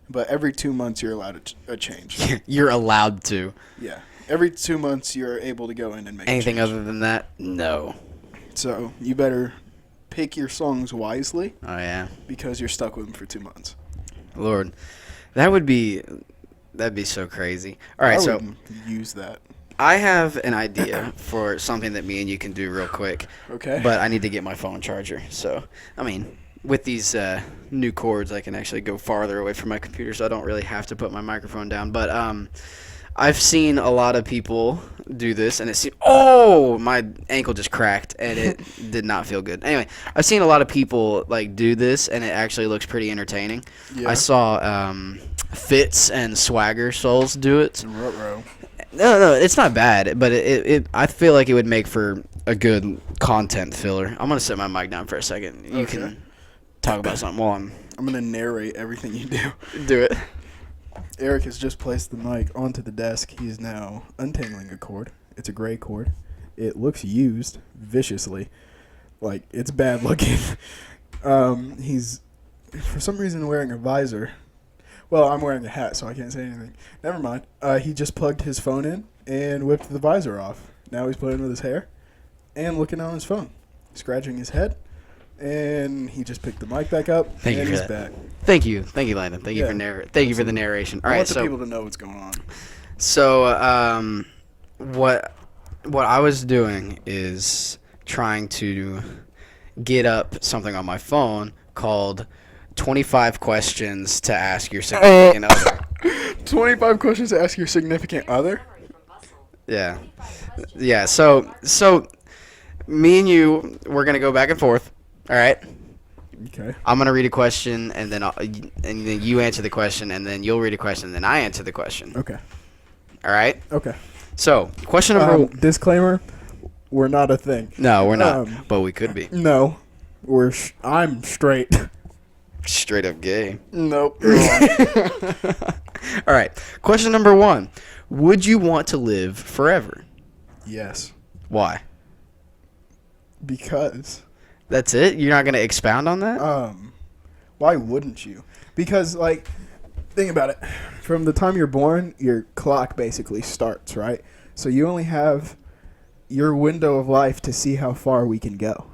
but every 2 months you're allowed a change. You're allowed to. Yeah, every 2 months you're able to go in and make Anything a change. other than that? No. So you better pick your songs wisely Oh yeah. because you're stuck with them for 2 months. Lord. That'd be so crazy. All right, I so would use that. I have an idea for something that me and you can do real quick. Okay. But I need to get my phone charger. So, I mean, with these new cords, I can actually go farther away from my computer, so I don't really have to put my microphone down. But I've seen a lot of people do this, and it seems... Oh! My ankle just cracked, and it did not feel good. Anyway, I've seen a lot of people like do this, and it actually looks pretty entertaining. Yeah. I saw Fitz and Swagger Souls do it. Ruh-roh. No, it's not bad, but it I feel like it would make for a good content filler. I'm gonna set my mic down for a second. You Okay. can talk about something while I'm I'm gonna narrate everything you do. do it. Eric has just placed the mic onto the desk. He's now untangling a cord. It's a gray cord. It looks used viciously, like it's bad looking. He's for some reason wearing a visor. Well, I'm wearing a hat, so I can't say anything. Never mind. He just plugged his phone in and whipped the visor off. Now he's playing with his hair and looking on his phone, scratching his head, and he just picked the mic back up. Thank you and for he's that. back. Thank you, Landon. Thank you Yeah. for the narration. All I right, want the so people to know what's going on. so what I was doing is trying to get up something on my phone called 25 questions to ask your significant other. 25 questions to ask your significant other? Yeah. Yeah, so me and you, we're going to go back and forth. All right? Okay. I'm going to read a question and then you answer the question and then you'll read a question and then I answer the question. Okay. All right? Okay. So, question number disclaimer, we're not a thing. No, we're not, but we could be. No. I'm straight. Straight up gay. Nope. Wrong. All right. Question number 1. Would you want to live forever? Yes. Why? Because. That's it? You're not going to expound on that? Why wouldn't you? Because, like, think about it. From the time you're born, your clock basically starts, right? So you only have your window of life to see how far we can go.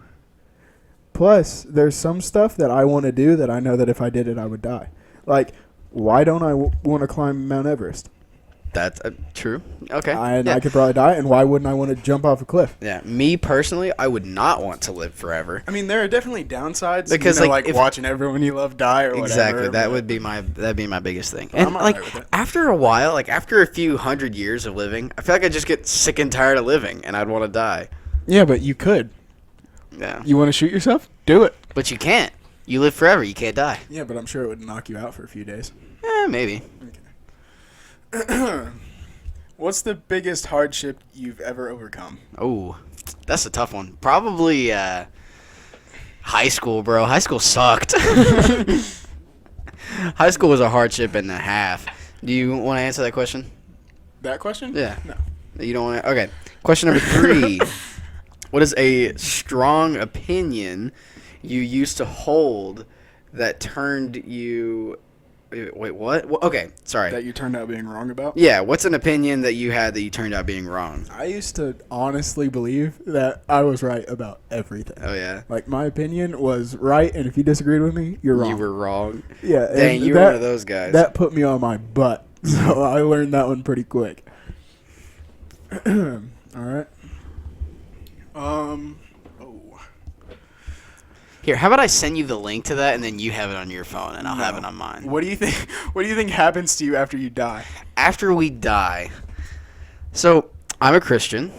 Plus, there's some stuff that I want to do that I know that if I did it, I would die. Like, why don't I want to climb Mount Everest? That's true. Okay. I could probably die, and why wouldn't I want to jump off a cliff? Yeah. Me personally, I would not want to live forever. I mean, there are definitely downsides Because, like if, watching everyone you love die or exactly, whatever. that'd be my biggest thing. And I'm all like right with it. after a while, like after a few hundred years of living, I feel like I just get sick and tired of living, and I'd want to die. Yeah, but you could. Yeah. You want to shoot yourself? Do it. But you can't. You live forever. You can't die. Yeah, but I'm sure it would knock you out for a few days. Maybe. Okay. What's the biggest hardship you've ever overcome? Oh, that's a tough one. Probably high school, bro. High school sucked. High school was a hardship and a half. Do you want to answer that question? That question? Yeah. No. You don't want to? Okay. Question number 3. What is a strong opinion you used to hold that turned you... Wait, what? Okay, sorry. That you turned out being wrong about? Yeah, what's an opinion that you had that you turned out being wrong? I used to honestly believe that I was right about everything. Oh, yeah? Like, my opinion was right, and if you disagreed with me, you're wrong. You were wrong. Yeah. Dang, and you were one of those guys. That put me on my butt, so I learned that one pretty quick. All right. Here, how about I send you the link to that, and then you have it on your phone, and I'll have it on mine. What do you think? What do you think happens to you after you die? After we die, so I'm a Christian,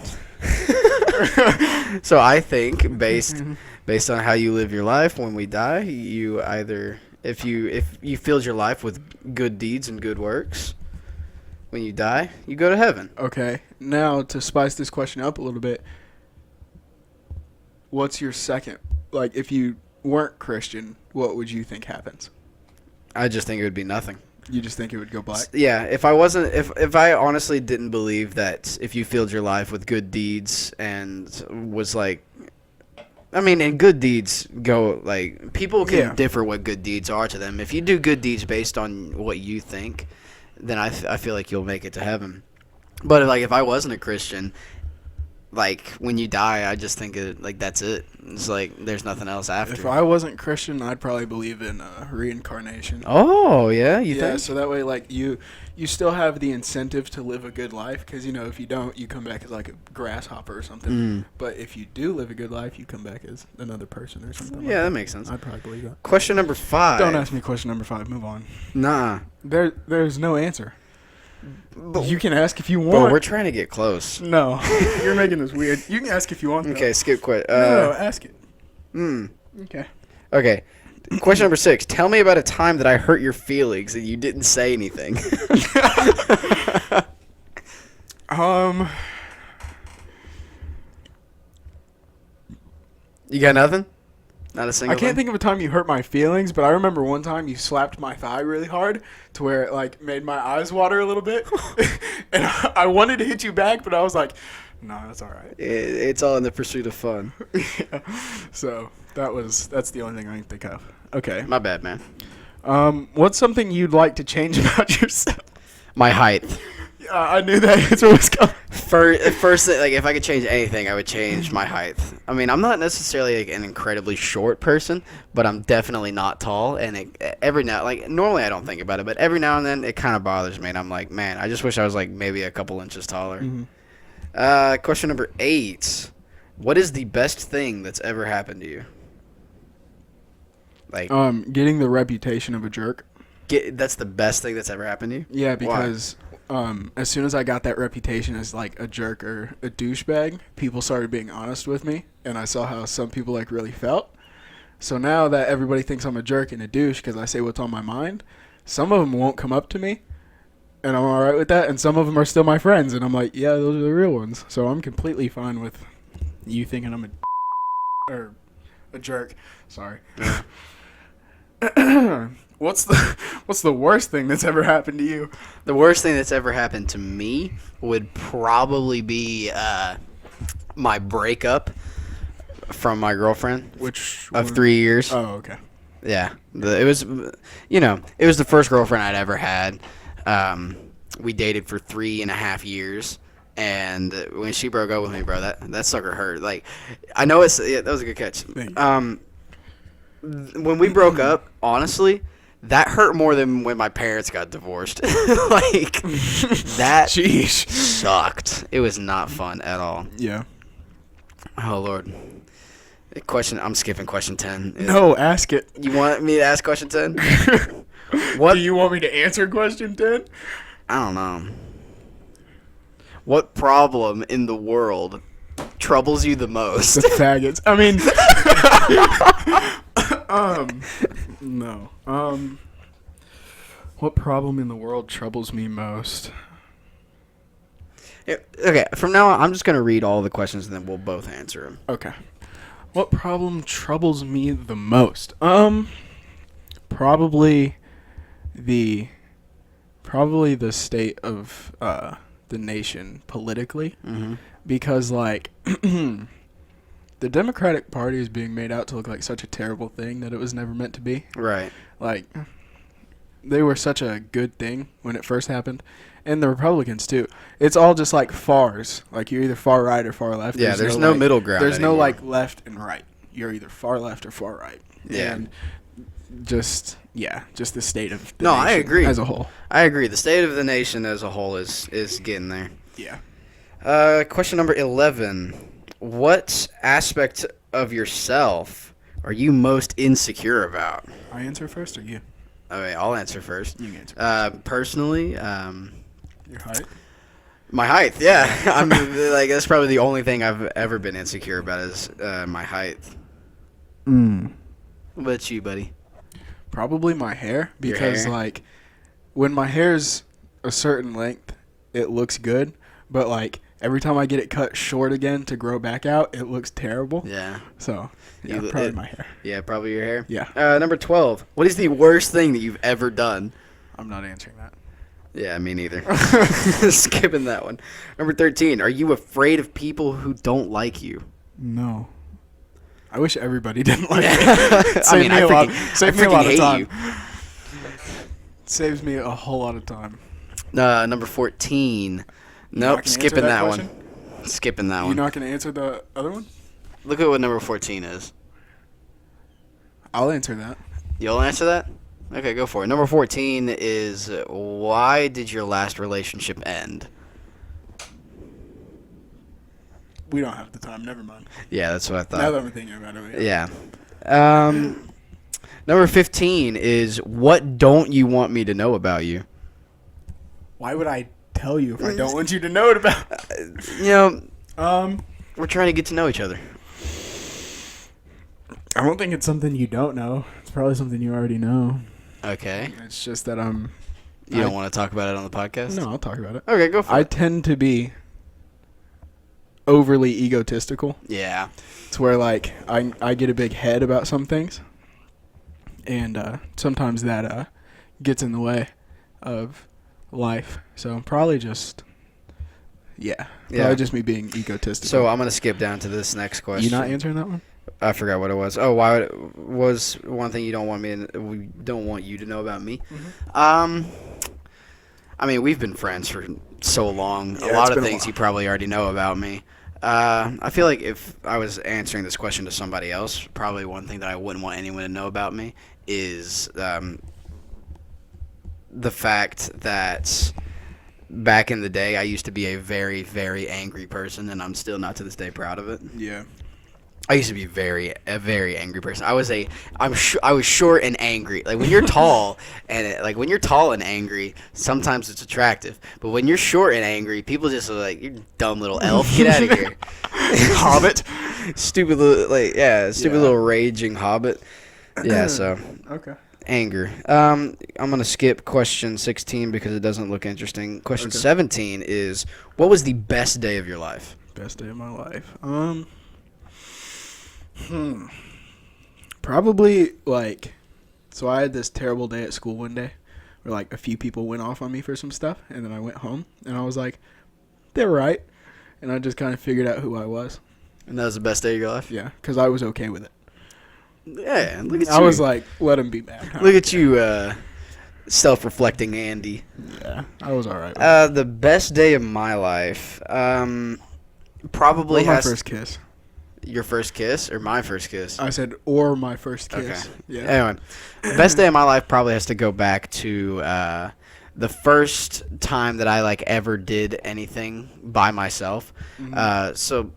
so I think based on how you live your life, when we die, you either if you filled your life with good deeds and good works, when you die, you go to heaven. Okay. Now to spice this question up a little bit, what's your second? Like, if you weren't Christian, what would you think happens? I just think it would be nothing. You just think it would go black? Yeah, if I honestly didn't believe that if you filled your life with good deeds and was like, I mean, and good deeds go, like, people can differ what good deeds are to them. If you do good deeds based on what you think, then I feel like you'll make it to heaven. But if I wasn't a Christian, like, when you die, I just think that's it. It's like there's nothing else after. If I wasn't Christian, I'd probably believe in reincarnation. Oh, yeah? You think? Yeah, so that way, like, you still have the incentive to live a good life because, if you don't, you come back as, like, a grasshopper or something. But if you do live a good life, you come back as another person or something. Yeah, that makes sense. I'd probably believe that. Question number 5. Don't ask me question number 5. Move on. Nah. There's no answer. But you can ask if you want. But we're trying to get close. No, you're making this weird. You can ask if you want. Though. Okay, skip quit. No, ask it. Okay. Okay. Question number 6. Tell me about a time that I hurt your feelings and you didn't say anything. You got nothing? Not a I single can't thing? think of a time you hurt my feelings, but I remember one time you slapped my thigh really hard to where it like made my eyes water a little bit, and I wanted to hit you back, but I was like, "No, that's all right." It's all in the pursuit of fun. Yeah. So that's the only thing I can think of. Okay. My bad, man. What's something you'd like to change about yourself? My height. Yeah, I knew that answer was coming. First, like, if I could change anything, I would change my height. I mean, I'm not necessarily like, an incredibly short person, but I'm definitely not tall. And normally I don't think about it, but every now and then it kind of bothers me. And I'm like, man, I just wish I was like maybe a couple inches taller. Mm-hmm. Question number 8. What is the best thing that's ever happened to you? Like, Getting the reputation of a jerk. that's the best thing that's ever happened to you? Yeah, because as soon as I got that reputation as like a jerk or a douchebag, people started being honest with me, and I saw how some people like really felt. So now that everybody thinks I'm a jerk and a douche because I say what's on my mind, some of them won't come up to me, and I'm all right with that, and some of them are still my friends, and I'm like, yeah, those are the real ones. So I'm completely fine with you thinking I'm a jerk. Sorry. What's the worst thing that's ever happened to you? The worst thing that's ever happened to me would probably be my breakup from my girlfriend Which of one? 3 years. Oh, okay. Yeah, it was the first girlfriend I'd ever had. We dated for 3.5 years, and when she broke up with me, bro, that sucker hurt. Like, I know that was a good catch. Thank you. When we broke up, honestly, that hurt more than when my parents got divorced. Like, that Sheesh. sucked. It was not fun at all. Yeah. Oh, Lord. I'm skipping question 10. No, ask it. You want me to ask question 10? What? Do you want me to answer question 10? I don't know. What problem in the world troubles you the most? The faggots. I mean, no. What problem in the world troubles me most? Okay, from now on, I'm just going to read all the questions and then we'll both answer them. Okay. What problem troubles me the most? Probably the state of the nation politically, because like the Democratic Party is being made out to look like such a terrible thing that it was never meant to be. Right. Like, they were such a good thing when it first happened. And the Republicans, too. It's all just like fars. Like, you're either far right or far left. Yeah, there's no middle ground There's anymore. no, like, left and right. You're either far left or far right. Yeah. And just the state of the No, nation I agree. as a whole. I agree. The state of the nation as a whole is getting there. Yeah. Question number 11. What aspect of yourself are you most insecure about? I answer first or you? Okay, I'll answer first. You can answer first. Personally, Your height? my height. Yeah, I'm like that's probably the only thing I've ever been insecure about is my height. What about you, buddy? Probably my hair, Your because hair? like when my hair's a certain length, it looks good, but like every time I get it cut short again to grow back out, it looks terrible. Yeah. So, yeah, probably my hair. Yeah, probably your hair. Yeah. Number 12. What is the worst thing that you've ever done? I'm not answering that. Yeah, me neither. Skipping that one. Number 13. Are you afraid of people who don't like you? No. I wish everybody didn't like me. I mean, I freaking hate time. you. Saves me a whole lot of time. Number 14. not Nope, gonna skipping answer that that question? one. Skipping that You're one. not going to answer the other one? Look at what number 14 is. I'll answer that. You'll answer that? Okay, go for it. Number 14 is why did your last relationship end? We don't have the time. Never mind. Yeah, that's what I thought. Now that I'm thinking about it. Yeah. Number 15 is what don't you want me to know about you? Why would I tell you if I don't want you to know it about? We're trying to get to know each other. I don't think it's something you don't know. It's probably something you already know. Okay. It's just that You don't want to talk about it on the podcast? No, I'll talk about it. Okay, go for I it. tend to be overly egotistical. Yeah. It's where like I get a big head about some things, and sometimes that gets in the way of life. So probably just probably just me being egotistical. So I'm gonna skip down to this next question. You not answering that one? I forgot what it was. Oh, why was one thing you don't want we don't want you to know about me? Mm-hmm. I mean, we've been friends for so long. Yeah, A lot it's of been a things while. you probably already know about me. I feel like if I was answering this question to somebody else, probably one thing that I wouldn't want anyone to know about me is the fact that back in the day, I used to be a very, very angry person, and I'm still not to this day proud of it. Yeah. I used to be a very angry person. I was short and angry. Like when you're tall when you're tall and angry, sometimes it's attractive. But when you're short and angry, people just are like, "You're a dumb little elf. Get out of here, Hobbit." stupid little little raging hobbit." Yeah. So Okay. anger. I'm gonna skip question 16 because it doesn't look interesting. Question 17 is, what was the best day of your life? Best day of my life. Probably like, so I had this terrible day at school one day where like a few people went off on me for some stuff, and then I went home and I was like, they're right, and I just kind of figured out who I was. And that was the best day of your life? Yeah, because I was okay with it. Yeah, look at you. I was like, let him be mad. Look at you, self-reflecting Andy. Yeah, I was all right with it. The best day of my life, probably Or my has first kiss. your first kiss or my first kiss. I said, or my first kiss. Okay. Yeah. Anyway, the best day of my life probably has to go back to the first time that I like ever did anything by myself. Mhm. So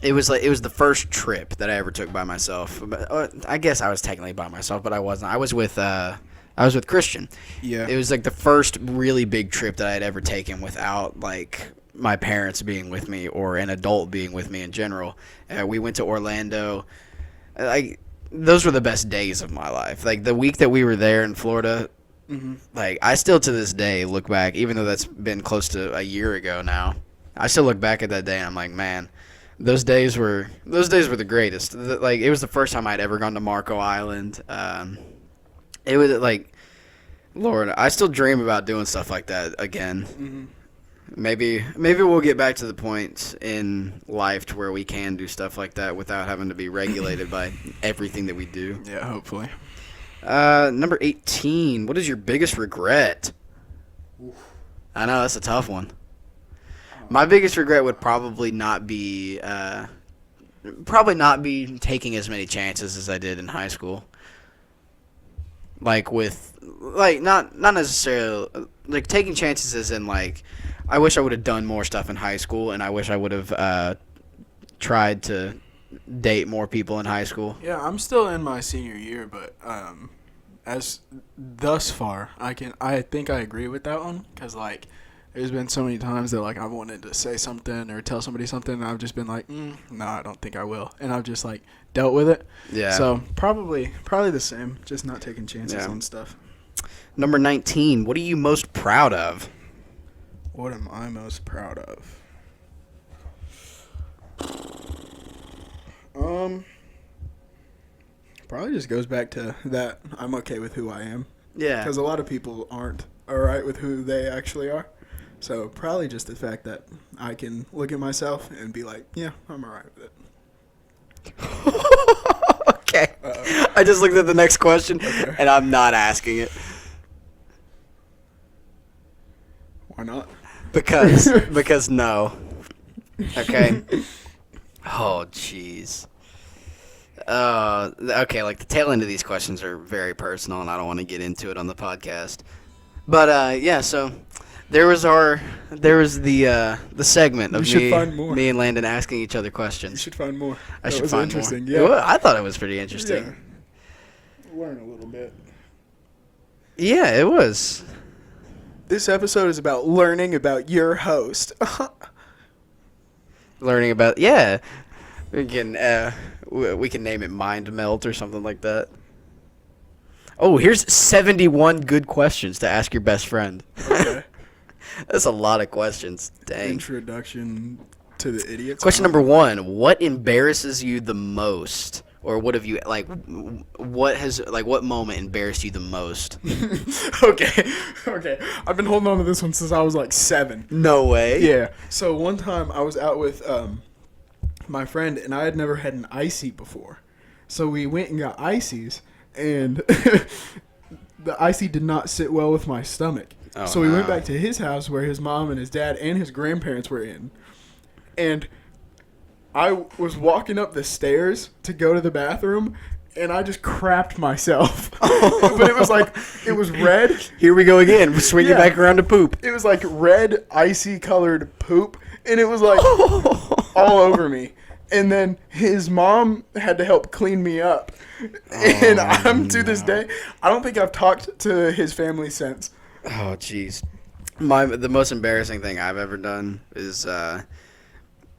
it was the first trip that I ever took by myself. But, I guess I was technically by myself, but I wasn't. I was with Christian. Yeah. It was like the first really big trip that I had ever taken without like my parents being with me or an adult being with me in general. We went to Orlando. Like those were the best days of my life. Like the week that we were there in Florida, Mm-hmm. like I still to this day look back, even though that's been close to a year ago now. I still look back at that day and I'm like, man, those days were the greatest. Like it was the first time I'd ever gone to Marco Island. It was like, Lord, I still dream about doing stuff like that again. Mm-hmm. Maybe we'll get back to the point in life to where we can do stuff like that without having to be regulated by everything that we do. Yeah, hopefully. Number 18. What is your biggest regret? I know that's a tough one. My biggest regret would probably not be taking as many chances as I did in high school. Not necessarily like taking chances as in like I wish I would have done more stuff in high school, and I wish I would have tried to date more people in high school. Yeah, I'm still in my senior year, but as thus far, I think I agree with that one, because like there's been so many times that like I wanted to say something or tell somebody something, and I've just been like, no, I don't think I will, and I've just like dealt with it. Yeah. So probably the same, just not taking chances on stuff. Number 19. What are you most proud of? What am I most proud of? Probably just goes back to that I'm okay with who I am. Yeah. Because a lot of people aren't alright with who they actually are. So probably just the fact that I can look at myself and be like, yeah, I'm alright with it. Okay. I just looked at the next question, Okay. and I'm not asking it. Why not? Because no. Okay. Oh, jeez. Okay, like the tail end of these questions are very personal, and I don't want to get into it on the podcast. But yeah, so there was the segment of me and Landon asking each other questions. You should find more. I should find more. interesting. Yeah. Well, I thought it was pretty interesting. Yeah. Learn a little bit. Yeah, it was. This episode is about learning about your host. Learning about we can name it Mind Melt or something like that. Oh, here's 71 good questions to ask your best friend. Okay. That's a lot of questions. Dang. Introduction to the idiots. Question number 1: what embarrasses you the most, or what have you like? What moment embarrassed you the most? Okay. I've been holding on to this one since I was like 7. No way. Yeah. So one time I was out with my friend, and I had never had an icy before. So we went and got ices, and the icy did not sit well with my stomach. Oh, so we went back to his house where his mom and his dad and his grandparents were in. And I was walking up the stairs to go to the bathroom, and I just crapped myself. But it was red. Here we go again. Swing it back around to poop. It was like red, icy colored poop, and it was like all over me. And then his mom had to help clean me up. And to this day, I don't think I've talked to his family since. Oh, jeez. The most embarrassing thing I've ever done is,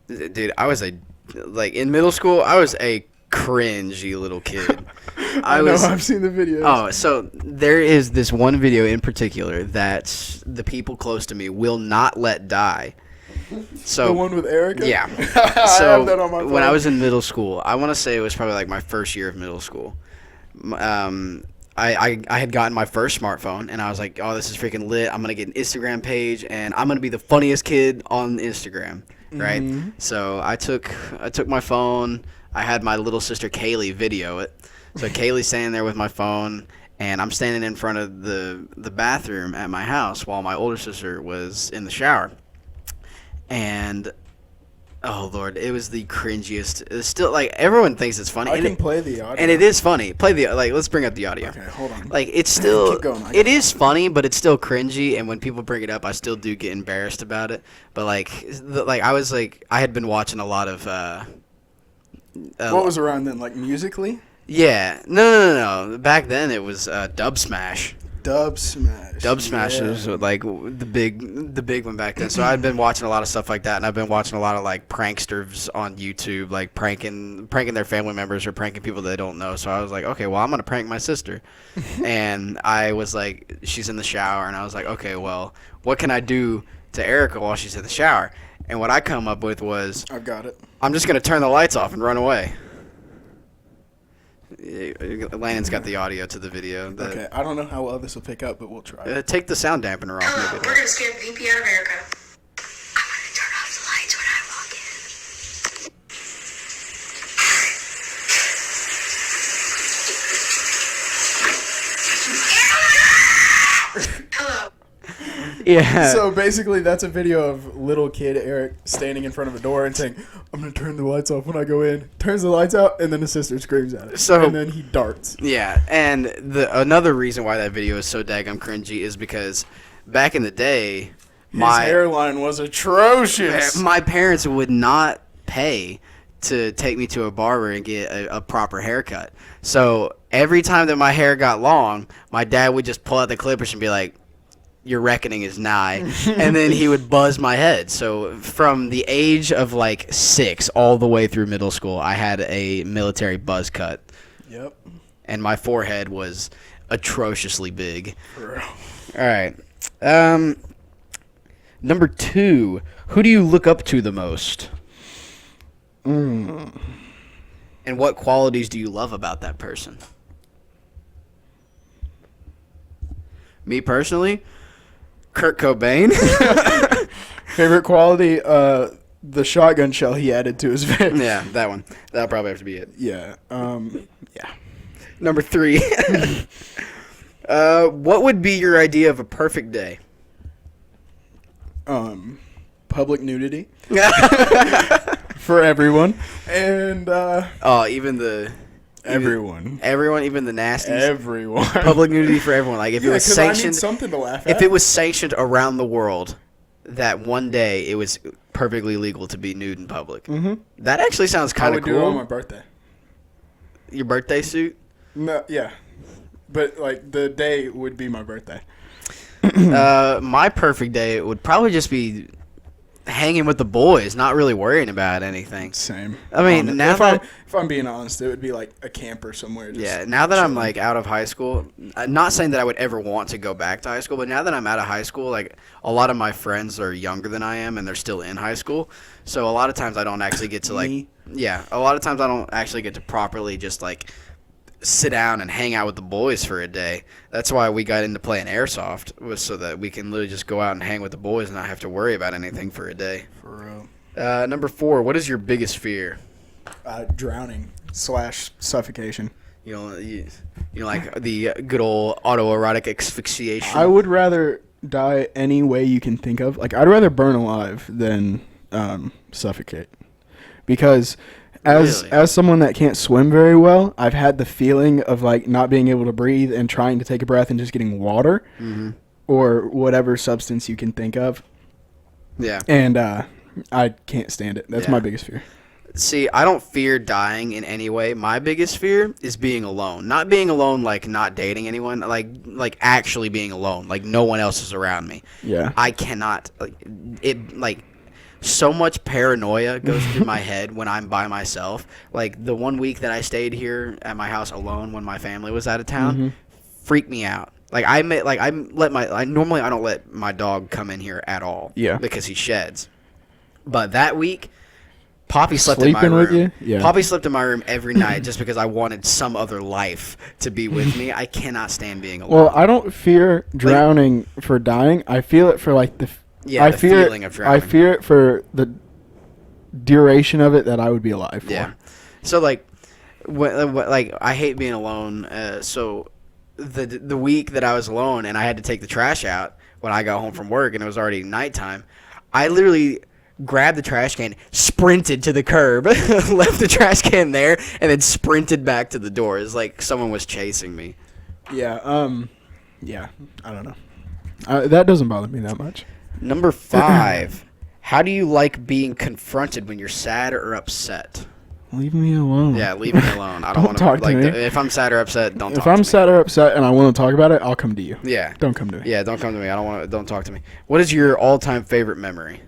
dude, in middle school, I was a cringy little kid. I've seen the videos. Oh, so there is this one video in particular that the people close to me will not let die. So the one with Erica? Yeah. I So have that on my phone. when I was in middle school, I want to say it was probably like my first year of middle school. I had gotten my first smartphone, and I was like, oh, this is freaking lit. I'm going to get an Instagram page, and I'm going to be the funniest kid on Instagram, right? Mm-hmm. So I took my phone. I had my little sister Kaylee video it. So Kaylee's standing there with my phone, and I'm standing in front of the bathroom at my house while my older sister was in the shower. And oh Lord, it was the cringiest. It's still like everyone thinks it's funny. I can play the audio. And it is funny. Let's bring up the audio. Okay, hold on. Like it's still Keep going. it is funny, but it's still cringy, and when people bring it up, I still do get embarrassed about it. But I had been watching a lot of What was around then, like musically? Yeah. No. Back then it was Dub Smash. Dub Smash. Dub Smash was like the big one back then. So I've been watching a lot of stuff like that, and I've been watching a lot of like pranksters on YouTube, like pranking their family members or pranking people they don't know. So I was like, okay, well, I'm gonna prank my sister, and I was like, she's in the shower, and I was like, okay, well, what can I do to Erica while she's in the shower? And what I come up with was, I've got it. I'm just gonna turn the lights off and run away. Landon's got the audio to the video. Okay, I don't know how well this will pick up, but we'll try. Take the sound dampener off. Hello, Maybe we're going to scare the VP out of America. I'm going to turn off the lights when I walk in. Hello. Yeah. So basically, that's a video of little kid Eric standing in front of a door and saying, "I'm gonna turn the lights off when I go in." Turns the lights out, and then his sister screams at it. And then he darts. Yeah, and another reason why that video is so daggum cringy is because back in the day, His hairline was atrocious. my parents would not pay to take me to a barber and get a proper haircut. So every time that my hair got long, my dad would just pull out the clippers and be like, your reckoning is nigh, and then he would buzz my head. So from the age of like 6 all the way through middle school, I had a military buzz cut. Yep. And my forehead was atrociously big. Bro. All right. Number 2, who do you look up to the most? And what qualities do you love about that person? Me personally, Kurt Cobain. Favorite quality, the shotgun shell he added to his face. Yeah, that one. That'll probably have to be it. Yeah. Yeah. Number 3. What would be your idea of a perfect day? Public nudity for everyone, and Even the everyone, even the nasties. everyone. Public nudity for everyone. Like if it was 'cause I need sanctioned, something to laugh at. if it was sanctioned around the world, that one day it was perfectly legal to be nude in public. Mm-hmm. That actually sounds I kind would of do it on my cool. birthday. Your birthday suit. No, yeah, but like the day would be my birthday. My perfect day would probably just be hanging with the boys, not really worrying about anything. Same. I mean, now if I'm being honest, it would be like a camper somewhere. Just now that I'm chilling. like out of high school, I'm not saying that I would ever want to go back to high school, but now that I'm out of high school, like a lot of my friends are younger than I am and they're still in high school. So a lot of times I don't actually get to Me? a lot of times I don't actually get to properly just like sit down and hang out with the boys for a day. That's why we got into playing airsoft, was so that we can literally just go out and hang with the boys and not have to worry about anything for a day. For real. Number 4, what is your biggest fear? Drowning / suffocation. You know, like the good old autoerotic asphyxiation. I would rather die any way you can think of. Like, I'd rather burn alive than suffocate. Because as someone that can't swim very well, I've had the feeling of, like, not being able to breathe and trying to take a breath and just getting water or whatever substance you can think of. Yeah. And I can't stand it. That's my biggest fear. See, I don't fear dying in any way. My biggest fear is being alone. Not being alone, like not dating anyone, like actually being alone, like no one else is around me. Yeah. I cannot, so much paranoia goes through my head when I'm by myself. Like the one week that I stayed here at my house alone when my family was out of town, freaked me out. Like normally I don't let my dog come in here at all. Yeah. Because he sheds. But that week, Poppy slept in my Sleeping room. with you? Yeah. Poppy slept in my room every night just because I wanted some other life to be with me. I cannot stand being alone. Well, I don't fear drowning for dying. I feel it for like the feeling of drowning. I fear it for the duration of it that I would be alive for. Yeah. So like I hate being alone. So the week that I was alone and I had to take the trash out when I got home from work and it was already nighttime, I literally grabbed the trash can, sprinted to the curb, left the trash can there, and then sprinted back to the door. It's like someone was chasing me. Yeah. Yeah. I don't know. That doesn't bother me that much. Number 5. How do you like being confronted when you're sad or upset? Leave me alone. Yeah, leave me alone. I don't Don't want to talk to me. if I'm sad or upset, don't talk If to I'm me. sad or upset and I want to talk about it, I'll come to you. Yeah. Don't come to me. Yeah, don't come to me. Don't talk to me. What is your all-time favorite memory?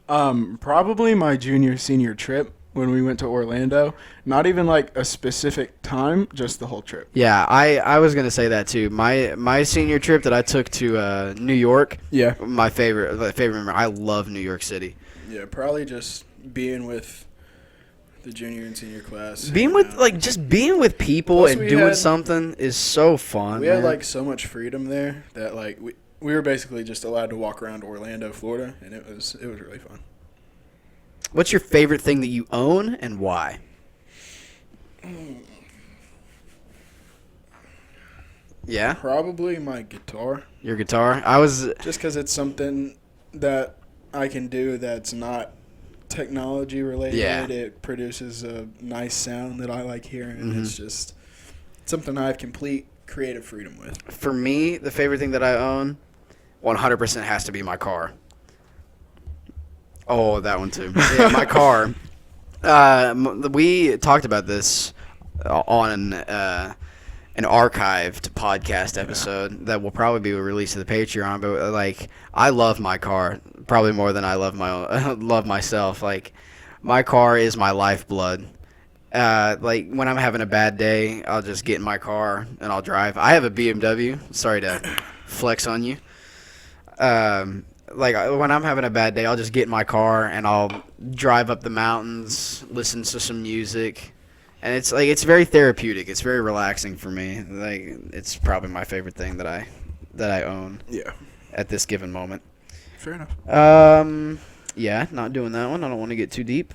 Probably my senior trip when we went to Orlando. Not even like a specific time, just the whole trip. Yeah, I was gonna say that too. My senior trip that I took to New York. Yeah. My favorite memory. I love New York City. Yeah, probably just being with the junior and senior class. Being with people Plus and we doing had- something is so fun. We had man. like so much freedom there that like we were basically just allowed to walk around Orlando, Florida, and it was really fun. What's your favorite thing that you own and why? Yeah, Probably my guitar, your guitar. I was just because it's something that I can do that's not technology related. Yeah. It produces a nice sound that I like hearing. It's just something I have complete creative freedom with. for me the favorite thing that I own, 100% has to be my car. Oh, that one too. Yeah, my car. We talked about this on an archived podcast episode that will probably be released to the Patreon. But like, I love my car probably more than I love love myself. Like, my car is my lifeblood. Like when I'm having a bad day, I'll just get in my car and I'll drive. I have a BMW. Sorry to flex on you. Like when I'm having a bad day, I'll just get in my car and I'll drive up the mountains, listen to some music, and it's like it's very therapeutic. It's very relaxing for me. Like it's probably my favorite thing that I own Yeah, at this given moment. fair enough. Yeah, not doing that one. I don't want to get too deep.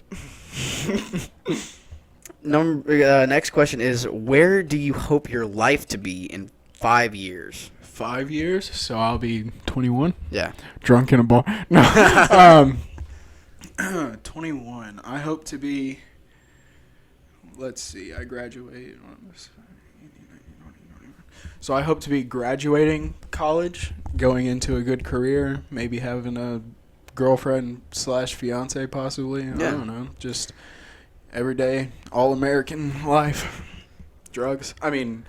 Next question is, where do you hope your life to be in 5 years? 5 years, so I'll be 21. Yeah. Drunk in a bar. No. 21. I hope to be. Let's see. I graduate on this. So I hope to be graduating college, going into a good career, maybe having a girlfriend / fiance possibly. Yeah. I don't know. Just everyday all American life. Drugs. I mean,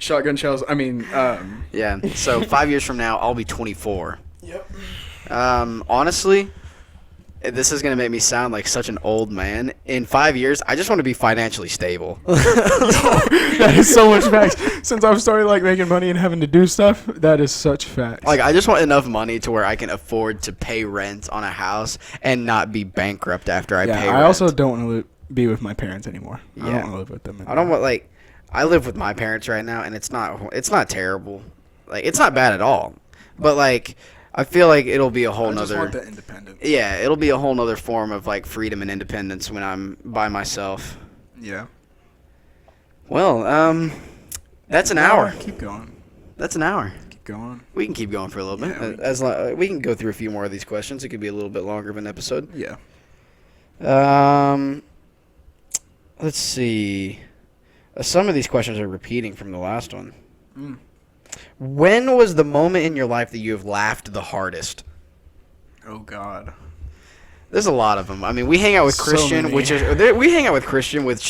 shotgun shells. I mean, Yeah. So 5 years from now, I'll be 24. Yep. Honestly, this is gonna make me sound like such an old man. In 5 years, I just want to be financially stable. That is so much facts. Since I've started like making money and having to do stuff, that is such facts. Like, I just want enough money to where I can afford to pay rent on a house and not be bankrupt after I pay rent. I also don't want to be with my parents anymore. I Yeah. don't want to live with them anymore. I don't want, like, I live with my parents right now, and it's not terrible. Like, it's not bad at all. But, like, I feel like it'll be a whole I just nother. want the independence. Yeah, it'll be a whole nother form of, like, freedom and independence when I'm by myself. Yeah. Well, that's an hour. Keep going. That's an hour. Keep going. We can keep going for a little bit. Yeah, We can go through a few more of these questions. It could be a little bit longer of an episode. Yeah. Let's see. Some of these questions are repeating from the last one. Mm. When was the moment in your life that you have laughed the hardest? Oh God. There's a lot of them. I mean, we hang out with So Christian, many. which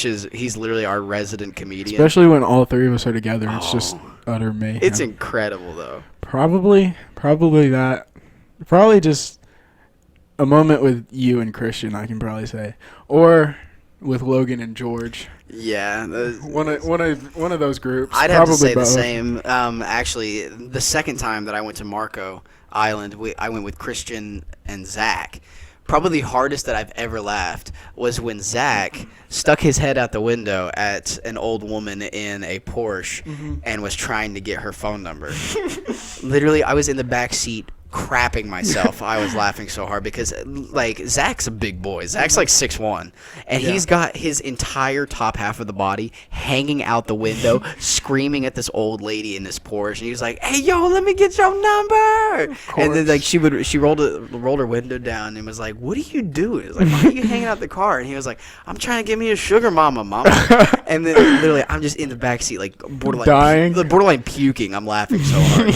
is he's literally our resident comedian. Especially when all three of us are together, it's just Oh. utter mayhem. It's incredible though. Probably that. Probably just a moment with you and Christian, I can probably say, or with Logan and George. Yeah. One of those groups. I'd have to say both. the same. Actually, the second time that I went to Marco Island, I went with Christian and Zach. Probably the hardest that I've ever laughed was when Zach stuck his head out the window at an old woman in a Porsche and was trying to get her phone number. Literally, I was in the back seat crapping myself. I was laughing so hard because, like, Zach's a big boy. Zach's like 6'1", and he's got his entire top half of the body hanging out the window, screaming at this old lady in this Porsche. And he was like, "Hey, yo, let me get your number!" And then, like, she rolled her window down and was like, "What are you doing?" It was like, "Why are you hanging out the car?" And he was like, "I'm trying to get me a sugar mama." And then literally, I'm just in the back seat, like borderline puking. I'm laughing so hard.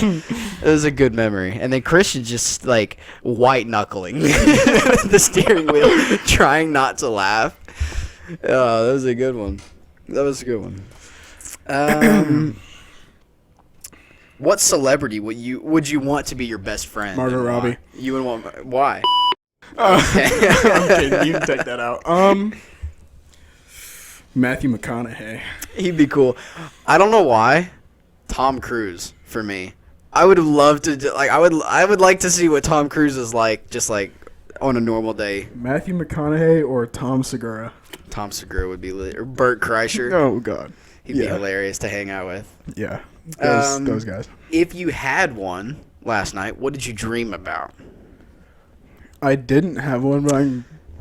It was a good memory. And then Christian just like white knuckling the steering wheel, trying not to laugh. Oh, that was a good one. What celebrity would you want to be your best friend? Margot and why? Robbie. You would want why? I'm kidding. You can take that out. Matthew McConaughey. He'd be cool. I don't know why. Tom Cruise for me. I would have loved to I would like to see what Tom Cruise is like, just like on a normal day. Matthew McConaughey or Tom Segura? Tom Segura would be lit, or Bert Kreischer. Oh God. He'd be hilarious to hang out with. Yeah. Those guys. If you had one last night, what did you dream about? I didn't have one, but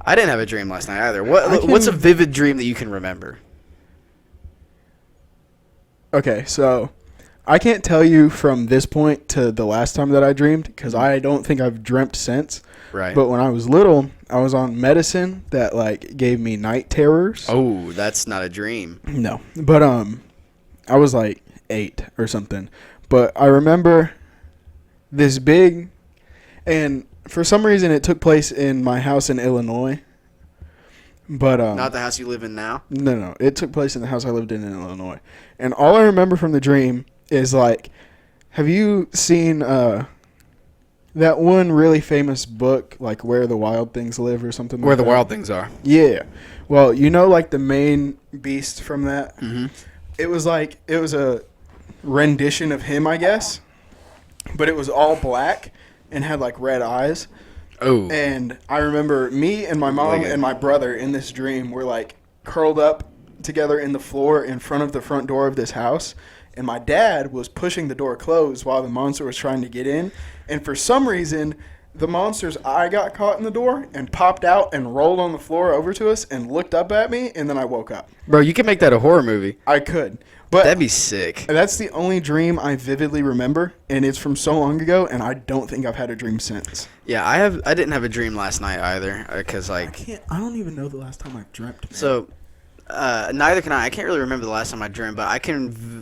I didn't have a dream last night either. What's a vivid dream that you can remember? okay, so I can't tell you from this point to the last time that I dreamed because I don't think I've dreamt since. Right. But when I was little, I was on medicine that like gave me night terrors. Oh, that's not a dream. No, but I was like 8 or something. But I remember this big, and for some reason it took place in my house in Illinois. But Not the house you live in now? No, it took place in the house I lived in Illinois. And all I remember from the dream is like, have you seen that one really famous book, like Where the Wild Things Live or something Where like the that? Wild Things Are. Yeah. Well, you know, like the main beast from that? Mm-hmm. It was a rendition of him, I guess. But it was all black and had like red eyes. Oh. And I remember me and my mom and my brother in this dream were like curled up together in the floor in front of the front door of this house. And my dad was pushing the door closed while the monster was trying to get in. And for some reason, the monster's eye got caught in the door and popped out and rolled on the floor over to us and looked up at me. And then I woke up. Bro, you can make that a horror movie. I could. But That'd be sick. that's the only dream I vividly remember. And it's from so long ago. And I don't think I've had a dream since. Yeah, I didn't have a dream last night either. Because, like... I don't even know the last time I dreamt. Man. So... neither can I. I can't really remember the last time I dreamed, but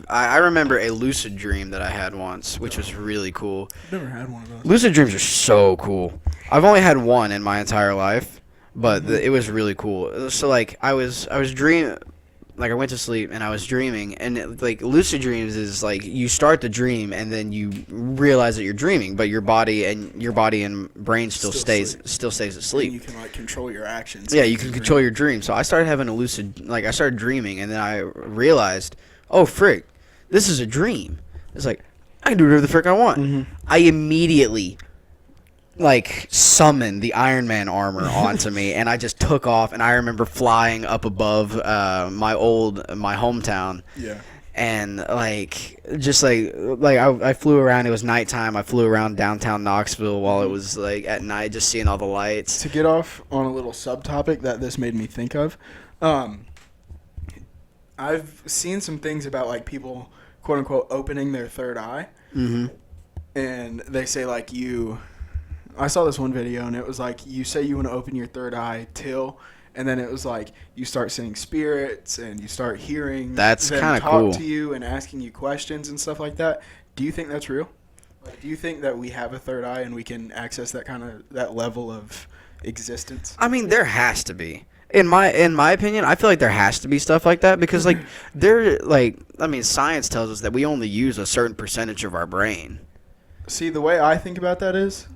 I remember a lucid dream that I had once, which was really cool. I've never had one of those. Lucid dreams are so cool. I've only had one in my entire life, but it was really cool. So like I was dreaming. like I went to sleep and I was dreaming, and like lucid dreams is like you start the dream and then you realize that you're dreaming, but your body and brain still stays And asleep. you can like control your actions. Yeah, you can control your dream. So I started having I started dreaming, and then I realized, oh frick, this is a dream. It's like I can do whatever the frick I want. Mhm. I immediately like summoned the Iron Man armor onto me, and I just took off. And I remember flying up above my hometown. Yeah. And like just like I flew around. It was nighttime. I flew around downtown Knoxville while it was like at night, just seeing all the lights. To get off on a little subtopic that this made me think of, I've seen some things about like people, quote unquote, opening their third eye, and they say like I saw this one video and it was like you say you want to open your third eye and then it was like you start seeing spirits and you start hearing That's them kinda talk cool. to you and asking you questions and stuff like that. Do you think that's real? Like, do you think that we have a third eye and we can access that level of existence? I mean, there has to be. In my opinion, I feel like there has to be stuff like that because like science tells us that we only use a certain percentage of our brain. See, the way I think about that is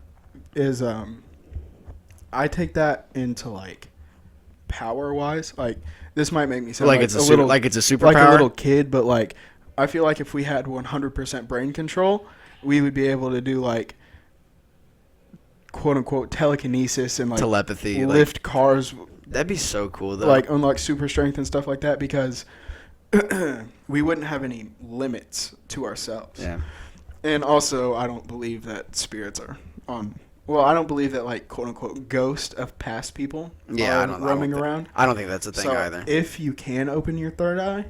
I take that into like power wise. Like this might make me sound Like like it's a little like it's a superpower. like a little kid, but like I feel like if we had 100% brain control, we would be able to do like quote unquote telekinesis and like Telepathy, lift cars, That'd be so cool though. like unlock super strength and stuff like that because we wouldn't have any limits to ourselves. Yeah. And also, I don't believe that spirits are on. Well, I don't believe that like quote unquote ghosts of past people are roaming around. I don't think that's a thing So either. if you can open your third eye,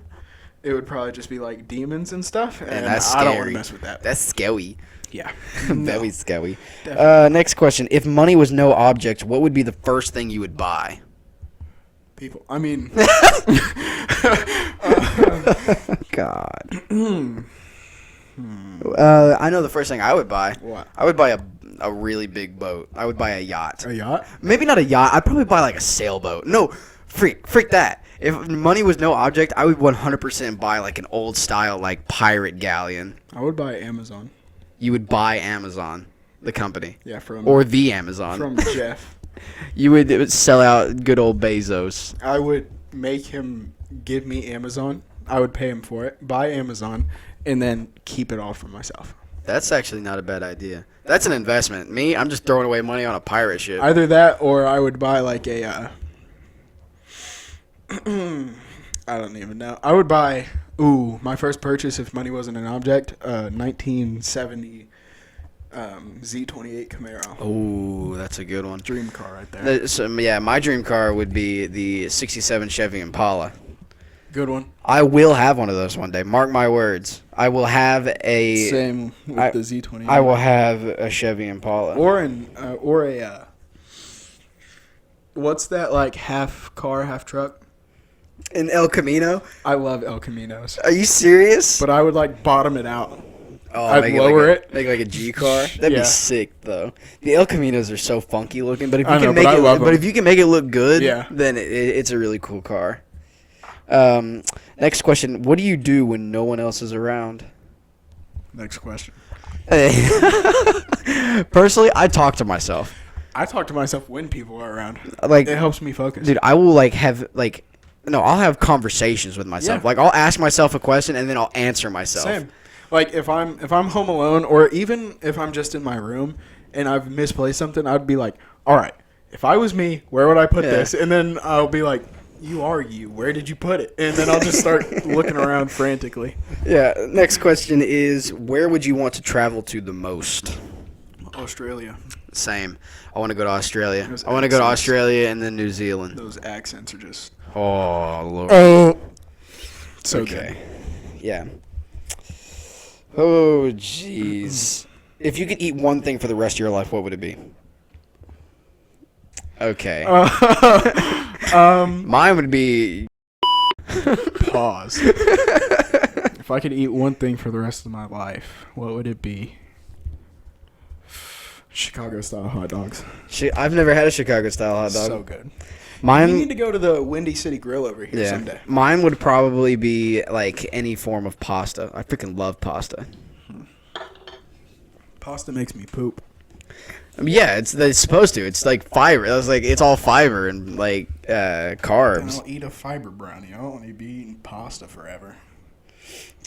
it would probably just be like demons and stuff. And that's I don't want scary. to mess with that. That's scary. Yeah. Very scary. Definitely. Next question. If money was no object, what would be the first thing you would buy? People. I mean. God. I know the first thing I would buy. What? I would buy a really big boat. I would buy a yacht. A yacht? Maybe not a yacht. I'd probably buy like a sailboat. No, freak that. If money was no object, I would 100% buy like an old style like pirate galleon. I would buy Amazon. You would buy Amazon, the company. Yeah, from Or the Amazon. from Jeff. It would sell out good old Bezos. I would make him give me Amazon. I would pay him for it, buy Amazon, and then keep it all for myself. That's actually not a bad idea. That's an investment. Me, I'm just throwing away money on a pirate ship. Either that or I would buy like a I don't even know. I would buy my first purchase if money wasn't an object, 1970 Z28 Camaro. Oh, that's a good one. Dream car right there. So, yeah, my dream car would be the 67 Chevy Impala. Good one. I will have one of those one day. Mark my words. I will have a. Same with the Z28. I will have a Chevy Impala. Or a what's that like half car, half truck? An El Camino? I love El Caminos. Are you serious? But I would like bottom it out. Oh, I'd make lower it. it. Make like a G car. That'd Yeah. be sick though. The El Caminos are so funky looking, but if you I can know, make but I it, love but them. if you can make it look good, Yeah. then it's a really cool car. Next question: what do you do when no one else is around? Next question. Personally, I talk to myself. I talk to myself when people are around. Like, It helps me focus. dude, I will I'll have conversations with myself. Yeah. Like, I'll ask myself a question and then I'll answer myself. Same. Like if I'm home alone, or even if I'm just in my room and I've misplaced something, I'd be like, all right, if I was me, where would I put Yeah. this? And then I'll be like, you are you. Where did you put it? And then I'll just start looking around frantically. Yeah. Next question is: where would you want to travel to the most? Australia. Same. I want to go to Australia. Those I want to go to accents. Australia and then New Zealand. Those accents are just Oh Lord. so Okay. Yeah. Oh jeez. If you could eat one thing for the rest of your life, what would it be? Okay. Mine would be. Pause. If I could eat one thing for the rest of my life, what would it be? Chicago style hot dogs. I've never had a Chicago style hot dog. So good. Mine. We need to go to the Windy City Grill over here Yeah. someday. Mine would probably be like any form of pasta. I freaking love pasta. Pasta makes me poop. I mean, yeah, it's supposed to. It's like fiber. I was like, it's all fiber and like And carbs. I'll eat a fiber brownie. I don't want to be eating pasta forever.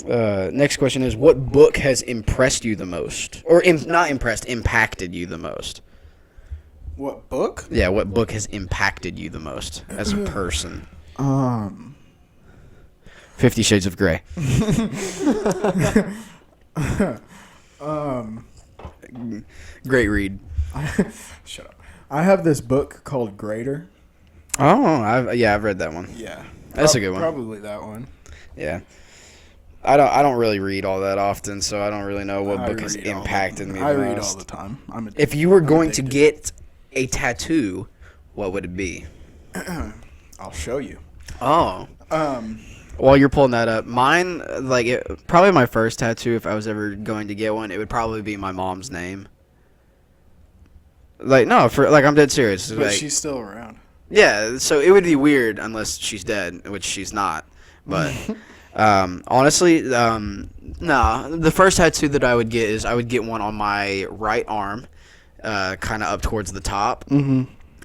Next question is, what book has impressed you the most, or not impressed, impacted you the most? What book? Yeah, what book has impacted you the most as a person? 50 Shades of Grey. Great read. Shut up. I have this book called Greater. Oh, I've read that one. Yeah. That's a good one. Probably that one. Yeah. I don't really read all that often, so I don't really know what I book has read all impacted the- me I the read most. all the time. If you were going to addicted. get a tattoo, what would it be? I'll show you. Oh. Um, While you're pulling that up, mine, probably my first tattoo, if I was ever going to get one, it would probably be my mom's name. Like, no, I'm dead serious. but Like, she's still around. yeah, so it would be weird unless she's dead, which she's not. But honestly, no. The first tattoo that I would get is I would get one on my right arm, kind of up towards the top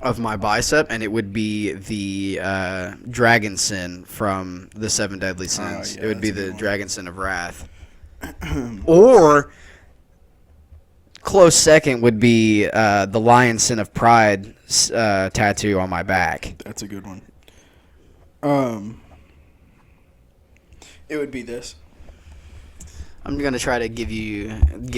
of my bicep, and it would be the dragon sin from the Seven Deadly Sins. yeah, It would be that's a good the one. dragon sin of wrath. Or close second would be the lion sin of pride tattoo on my back. That's a good one. It would be this. I'm gonna try to give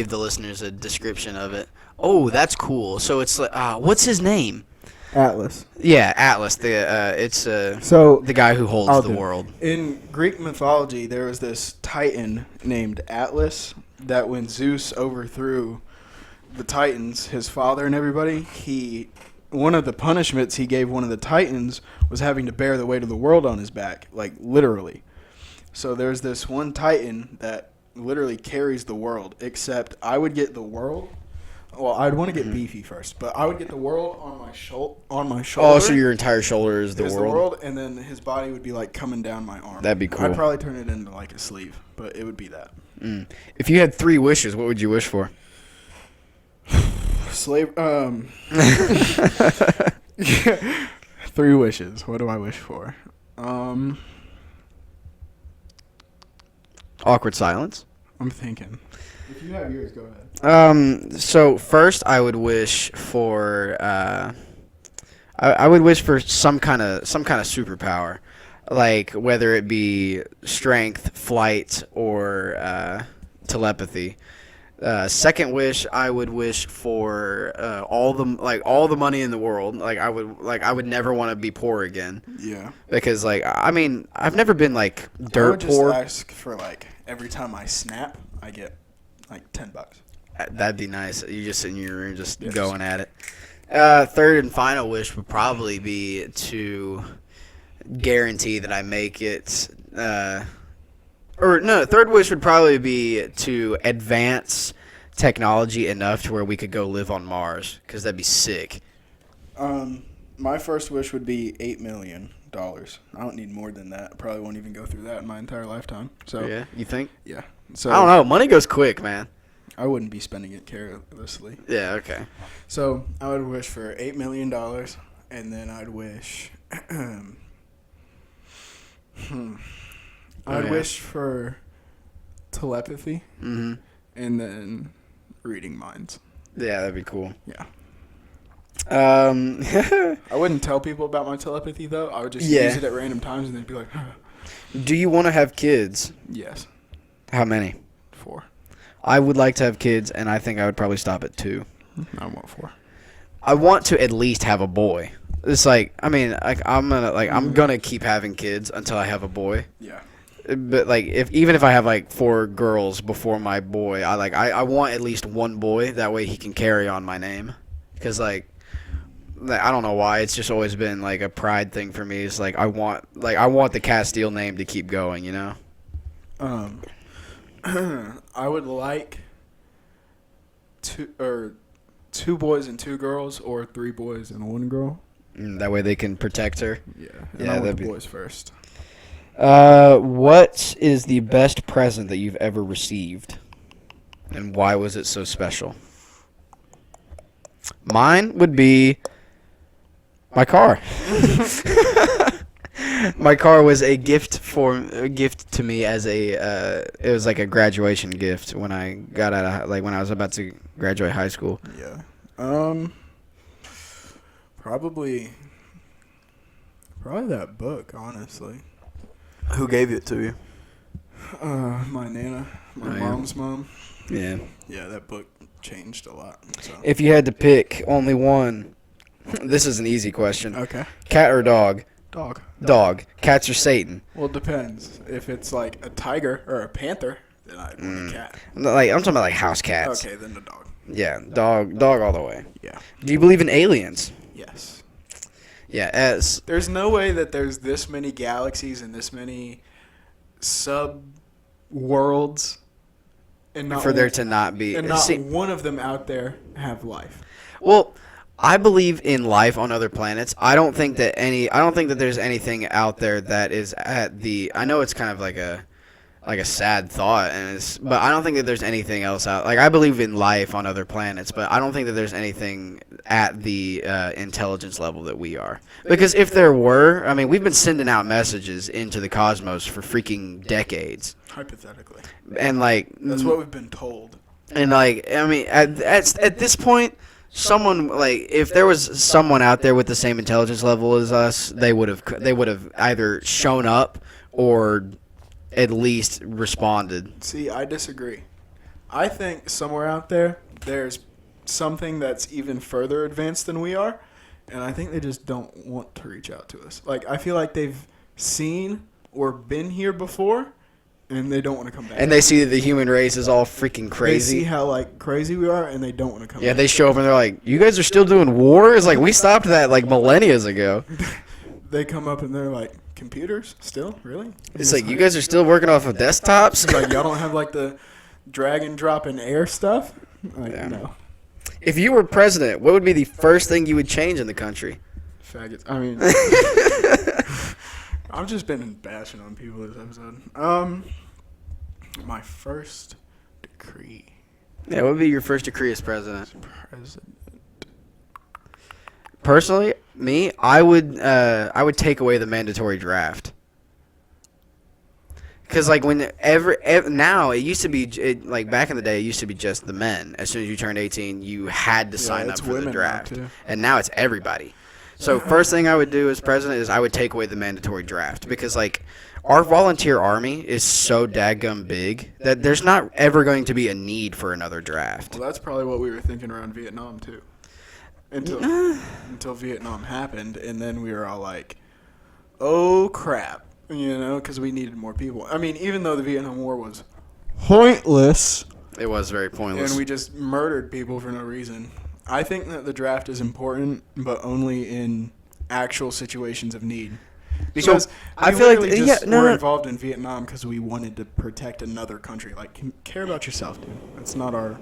the listeners a description of it. Oh, that's cool. So it's like, what's his name? Atlas. Yeah, Atlas. It's So the guy who holds I'll the do it. world. In Greek mythology, there was this titan named Atlas that when Zeus overthrew the Titans, his father and everybody, one of the punishments he gave one of the Titans was having to bear the weight of the world on his back, like literally. So there's this one Titan that literally carries the world, except I would get the world. Well, I'd want to get beefy first, but I would get the world on my shoulder. Oh, so your entire shoulder is the Is world? and then his body would be like coming down my arm. That'd be cool. I'd probably turn it into like a sleeve, but it would be that. If you had 3 wishes, what would you wish for? Slave. 3 wishes. What do I wish for? Awkward silence. I'm thinking. If you have yours, go ahead. So first, I would wish for I would wish for some kind of superpower, like whether it be strength, flight, or telepathy. Second wish, I would wish for all the money in the world. I would never want to be poor again. Yeah. Because I mean, I've never been like I would dirt just poor. ask for like every time I snap, I get like $10. That'd be nice. You just sit in your room, just Yeah, going at it. Third and final wish would probably be to guarantee that I make it. Third wish would probably be to advance technology enough to where we could go live on Mars, because that'd be sick. My first wish would be $8 million. I don't need more than that. I probably won't even go through that in my entire lifetime. So Yeah, you think? yeah. So I don't know. Money goes quick, man. I wouldn't be spending it carelessly. Yeah, okay. So I would wish for $8 million, and then I'd wish. I'd wish for telepathy, and then reading minds. Yeah, that'd be cool. Yeah. I I wouldn't tell people about my telepathy though. I would just Yeah. use it at random times, and they'd be like, Do you want to have kids? "Yes, How many? 4. I would like to have kids, and I think I would probably stop at 2. I want 4." I want to at least have a boy. It's like, I mean, I'm gonna keep having kids until I have a boy. Yeah. But even if I have 4 girls before my boy, I want at least one boy. That way he can carry on my name. Because I don't know why, it's just always been a pride thing for me. It's I want the Castile name to keep going, you know. I would like 2 boys and 2 girls, or 3 boys and 1 girl. That way they can protect her. Yeah, Yeah, I want that'd the be- boys first. What is the best present that you've ever received? And why was it so special? Mine would be my car. My car was a gift to me as it was like a graduation gift when I got out of when I was about to graduate high school. Yeah. Probably that book, honestly. Who gave it to you? My Nana, my Oh, yeah. mom's mom. Yeah. Yeah, that book changed a lot. So. If you had to pick only one, this is an easy question. Okay. Cat or dog? Dog. Dog. Cats or Satan? Well, it depends. If it's like a tiger or a panther, then I'd want a cat. Like I'm talking about like house cats. Okay, then the dog. Yeah, dog all the way. Yeah. Do you believe in aliens? Yes. Yeah, as There's no way that there's this many galaxies and this many sub worlds, and not for there one- to not be. and not See, one of them out there have life. well, I believe in life on other planets. I don't think that there's anything out there that is at the. I know it's kind of like a sad thought, but I don't think that there's anything else out. Like I believe in life on other planets, but I don't think that there's anything at the intelligence level that we are. Because if there were, I mean, we've been sending out messages into the cosmos for freaking decades, Hypothetically, and like that's what we've been told. and like I mean, at this point. Someone like if there was someone out there with the same intelligence level as us, they would have either shown up or at least responded. See, I disagree. I think somewhere out there, there's something that's even further advanced than we are, and I think they just don't want to reach out to us. Like, I feel like they've seen or been here before, and they don't want to come back. And they see that the human race is all freaking They see crazy. how, like, crazy we are, and they don't want to come Yeah, back. they show up and they're like, "You guys are still doing war?" It's like we stopped that like millennia ago. They come up and they're like, computers? Still? Really? It's like you guys are still working off of desktops. It's like, y'all don't have, like, the drag and drop in air stuff? Like, Yeah. no. If you were president, what would be the first thing you would change in the country? Faggots. I mean, I've just been bashing on people this episode. My first decree. Yeah, what would be your first decree as president? President. Personally, me, I would take away the mandatory draft. Because like now it used to be like back in the day it used to be just the men. As soon as you turned 18, you had to sign up it's for the women now, draft, too. and now it's everybody. So first thing I would do as president is I would take away the mandatory draft because like our volunteer army is so daggum big that there's not ever going to be a need for another draft. Well, that's probably what we were thinking around Vietnam, too. Until Vietnam happened, and then we were all like, oh, crap. You know, because we needed more people. I mean, even though the Vietnam War was pointless, It was very pointless. and we just murdered people for no reason, I think that the draft is important, but only in actual situations of need. Because I we feel like- literally yeah, just no, were no. involved in Vietnam because we wanted to protect another country. Like, care about yourself, dude. That's not our...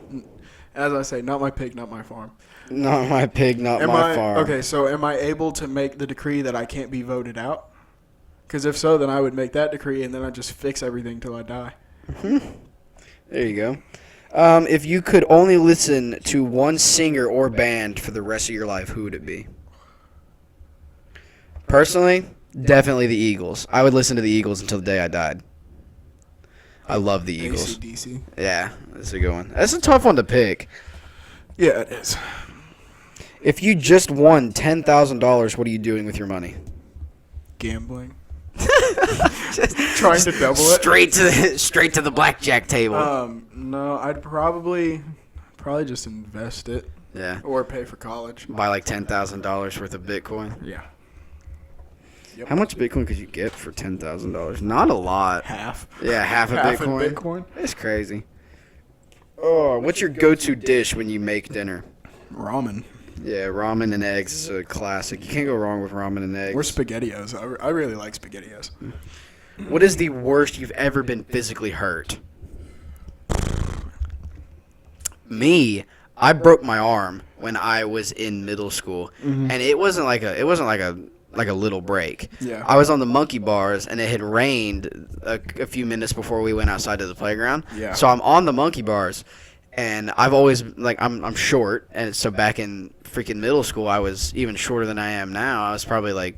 As I say, not my pig, not my farm. Not my pig, not my farm. Okay, so am I able to make the decree that I can't be voted out? Because if so, then I would make that decree, and then I'd just fix everything till I die. There you go. If you could only listen to one singer or band for the rest of your life, who would it be? Personally, definitely the Eagles. I would listen to the Eagles until the day I died. I love the Eagles. AC/DC. Yeah, that's a good one. That's a tough one to pick. Yeah, it is. If you just won $10,000, what are you doing with your money? Gambling. Trying to double it. Straight to the blackjack table. No, I'd probably just invest it Yeah. or pay for college. Buy like $10,000 worth of Bitcoin. Yeah. Yep. How much Bitcoin could you get for $10,000? Not a lot. Half. Yeah, half a Half Bitcoin. in Bitcoin. That's crazy. Oh, what's your go-to dish when you make dinner? Ramen. Yeah, ramen and eggs is a classic. You can't go wrong with ramen and eggs. Or SpaghettiOs. I really like SpaghettiOs. What is the worst you've ever been physically hurt? Me, I broke my arm when I was in middle school, and it wasn't like a little break. Yeah. I was on the monkey bars, and it had rained a few minutes before we went outside to the playground. Yeah. So I'm on the monkey bars, and I've always I'm short, and so back in freaking middle school, I was even shorter than I am now. I was probably like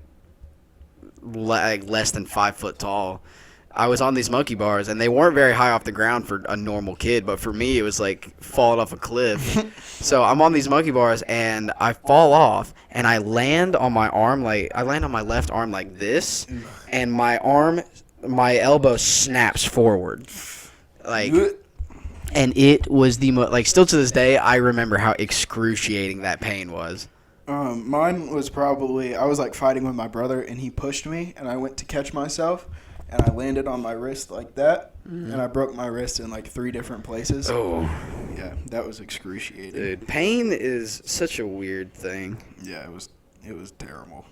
less than 5 foot tall. I was on these monkey bars, and they weren't very high off the ground for a normal kid, but for me, it was like falling off a cliff. So I'm on these monkey bars, and I fall off, and I land on my arm, I land on my left arm like this, and my elbow snaps forward. And it was still to this day, I remember how excruciating that pain was. Mine was probably, I was like fighting with my brother, and he pushed me, and I went to catch myself, and I landed on my wrist like that, and I broke my wrist in like 3 different places. Oh. Yeah, that was excruciating. Dude, pain is such a weird thing. Yeah, it was terrible.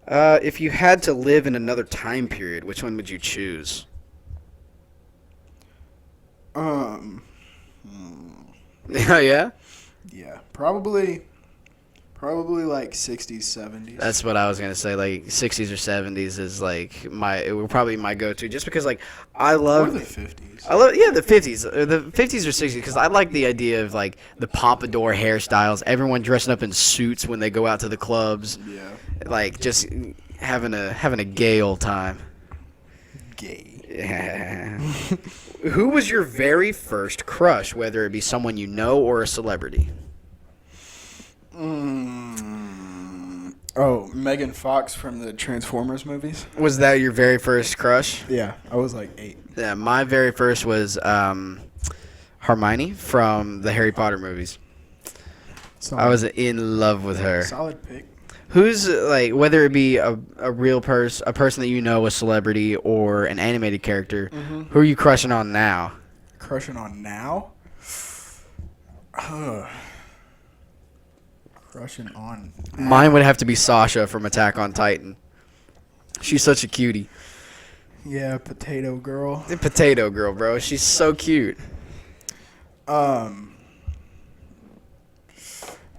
If you had to live in another time period, which one would you choose? Hmm. Yeah? Yeah, probably like 60s, 70s. That's what I was gonna say. Like 60s or 70s is like it would probably be my go-to, just because like I love or the 50s. the 50s, the 50s or 60s, because I like the idea of like the pompadour hairstyles, everyone dressing up in suits when they go out to the clubs, Yeah, like just having a gay old time. gay. Yeah. Who was your very first crush, whether it be someone you know or a celebrity? Oh, Megan Fox from the Transformers movies. Was that your very first crush? Yeah, I was like 8. Yeah, my very first was Hermione from the Harry Potter movies. Solid, I was in love with her. solid pick. Who's like, whether it be a real person, a person that you know, a celebrity, or an animated character, who are you crushing on now? Crushing on now? Crushing on. Mine would have to be Sasha from Attack on Titan. She's such a cutie. Yeah, Potato Girl. The potato girl, bro. She's so cute.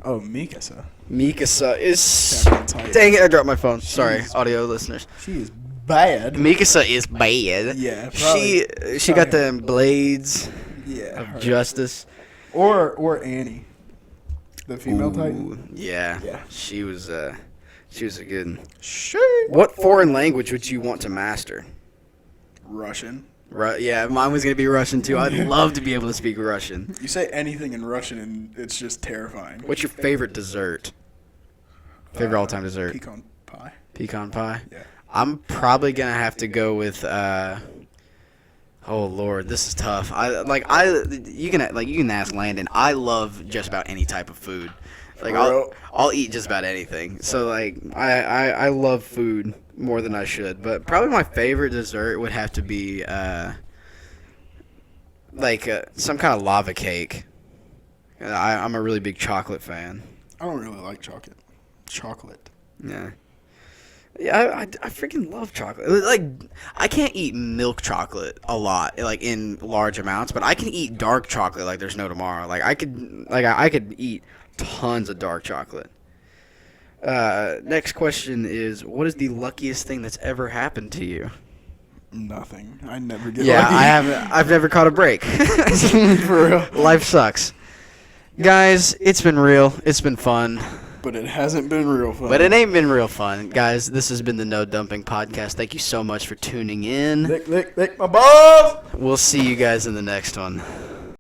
Oh, Mikasa. Mikasa is... Attack on Titan. Dang it, I dropped my phone. Sorry, Jeez. audio listeners. She is bad. Mikasa is bad. Yeah, She probably got her. them blades Yeah. of her. justice. Or Annie. The female Ooh, Titan. yeah. Yeah. She was a good one. Shit. What foreign language would you want to master? Russian. Yeah, mine was going to be Russian too. I'd love to be able to speak Russian. You say anything in Russian and it's just terrifying. What's your favorite dessert? Favorite all-time dessert? Pecan pie. Pecan pie? Yeah. I'm probably going to have to go with oh Lord, this is tough. You can ask Landon. I love just about any type of food. Like I'll eat just about anything. So like I love food more than I should, but probably my favorite dessert would have to be some kind of lava cake. I'm a really big chocolate fan. I don't really like chocolate. Chocolate. Yeah. Yeah, I freaking love chocolate. Like, I can't eat milk chocolate a lot, like in large amounts, but I can eat dark chocolate like there's no tomorrow. Like I could eat tons of dark chocolate. Next question is, what is the luckiest thing that's ever happened to you? Nothing. I never get Yeah, lucky. I haven't. I've never caught a break. For real. Life sucks. Guys, it's been real. It's been fun. But it hasn't been real fun. But it ain't been real fun. Guys, this has been the No Dumping Podcast. Thank you so much for tuning in. Lick my balls! We'll see you guys in the next one.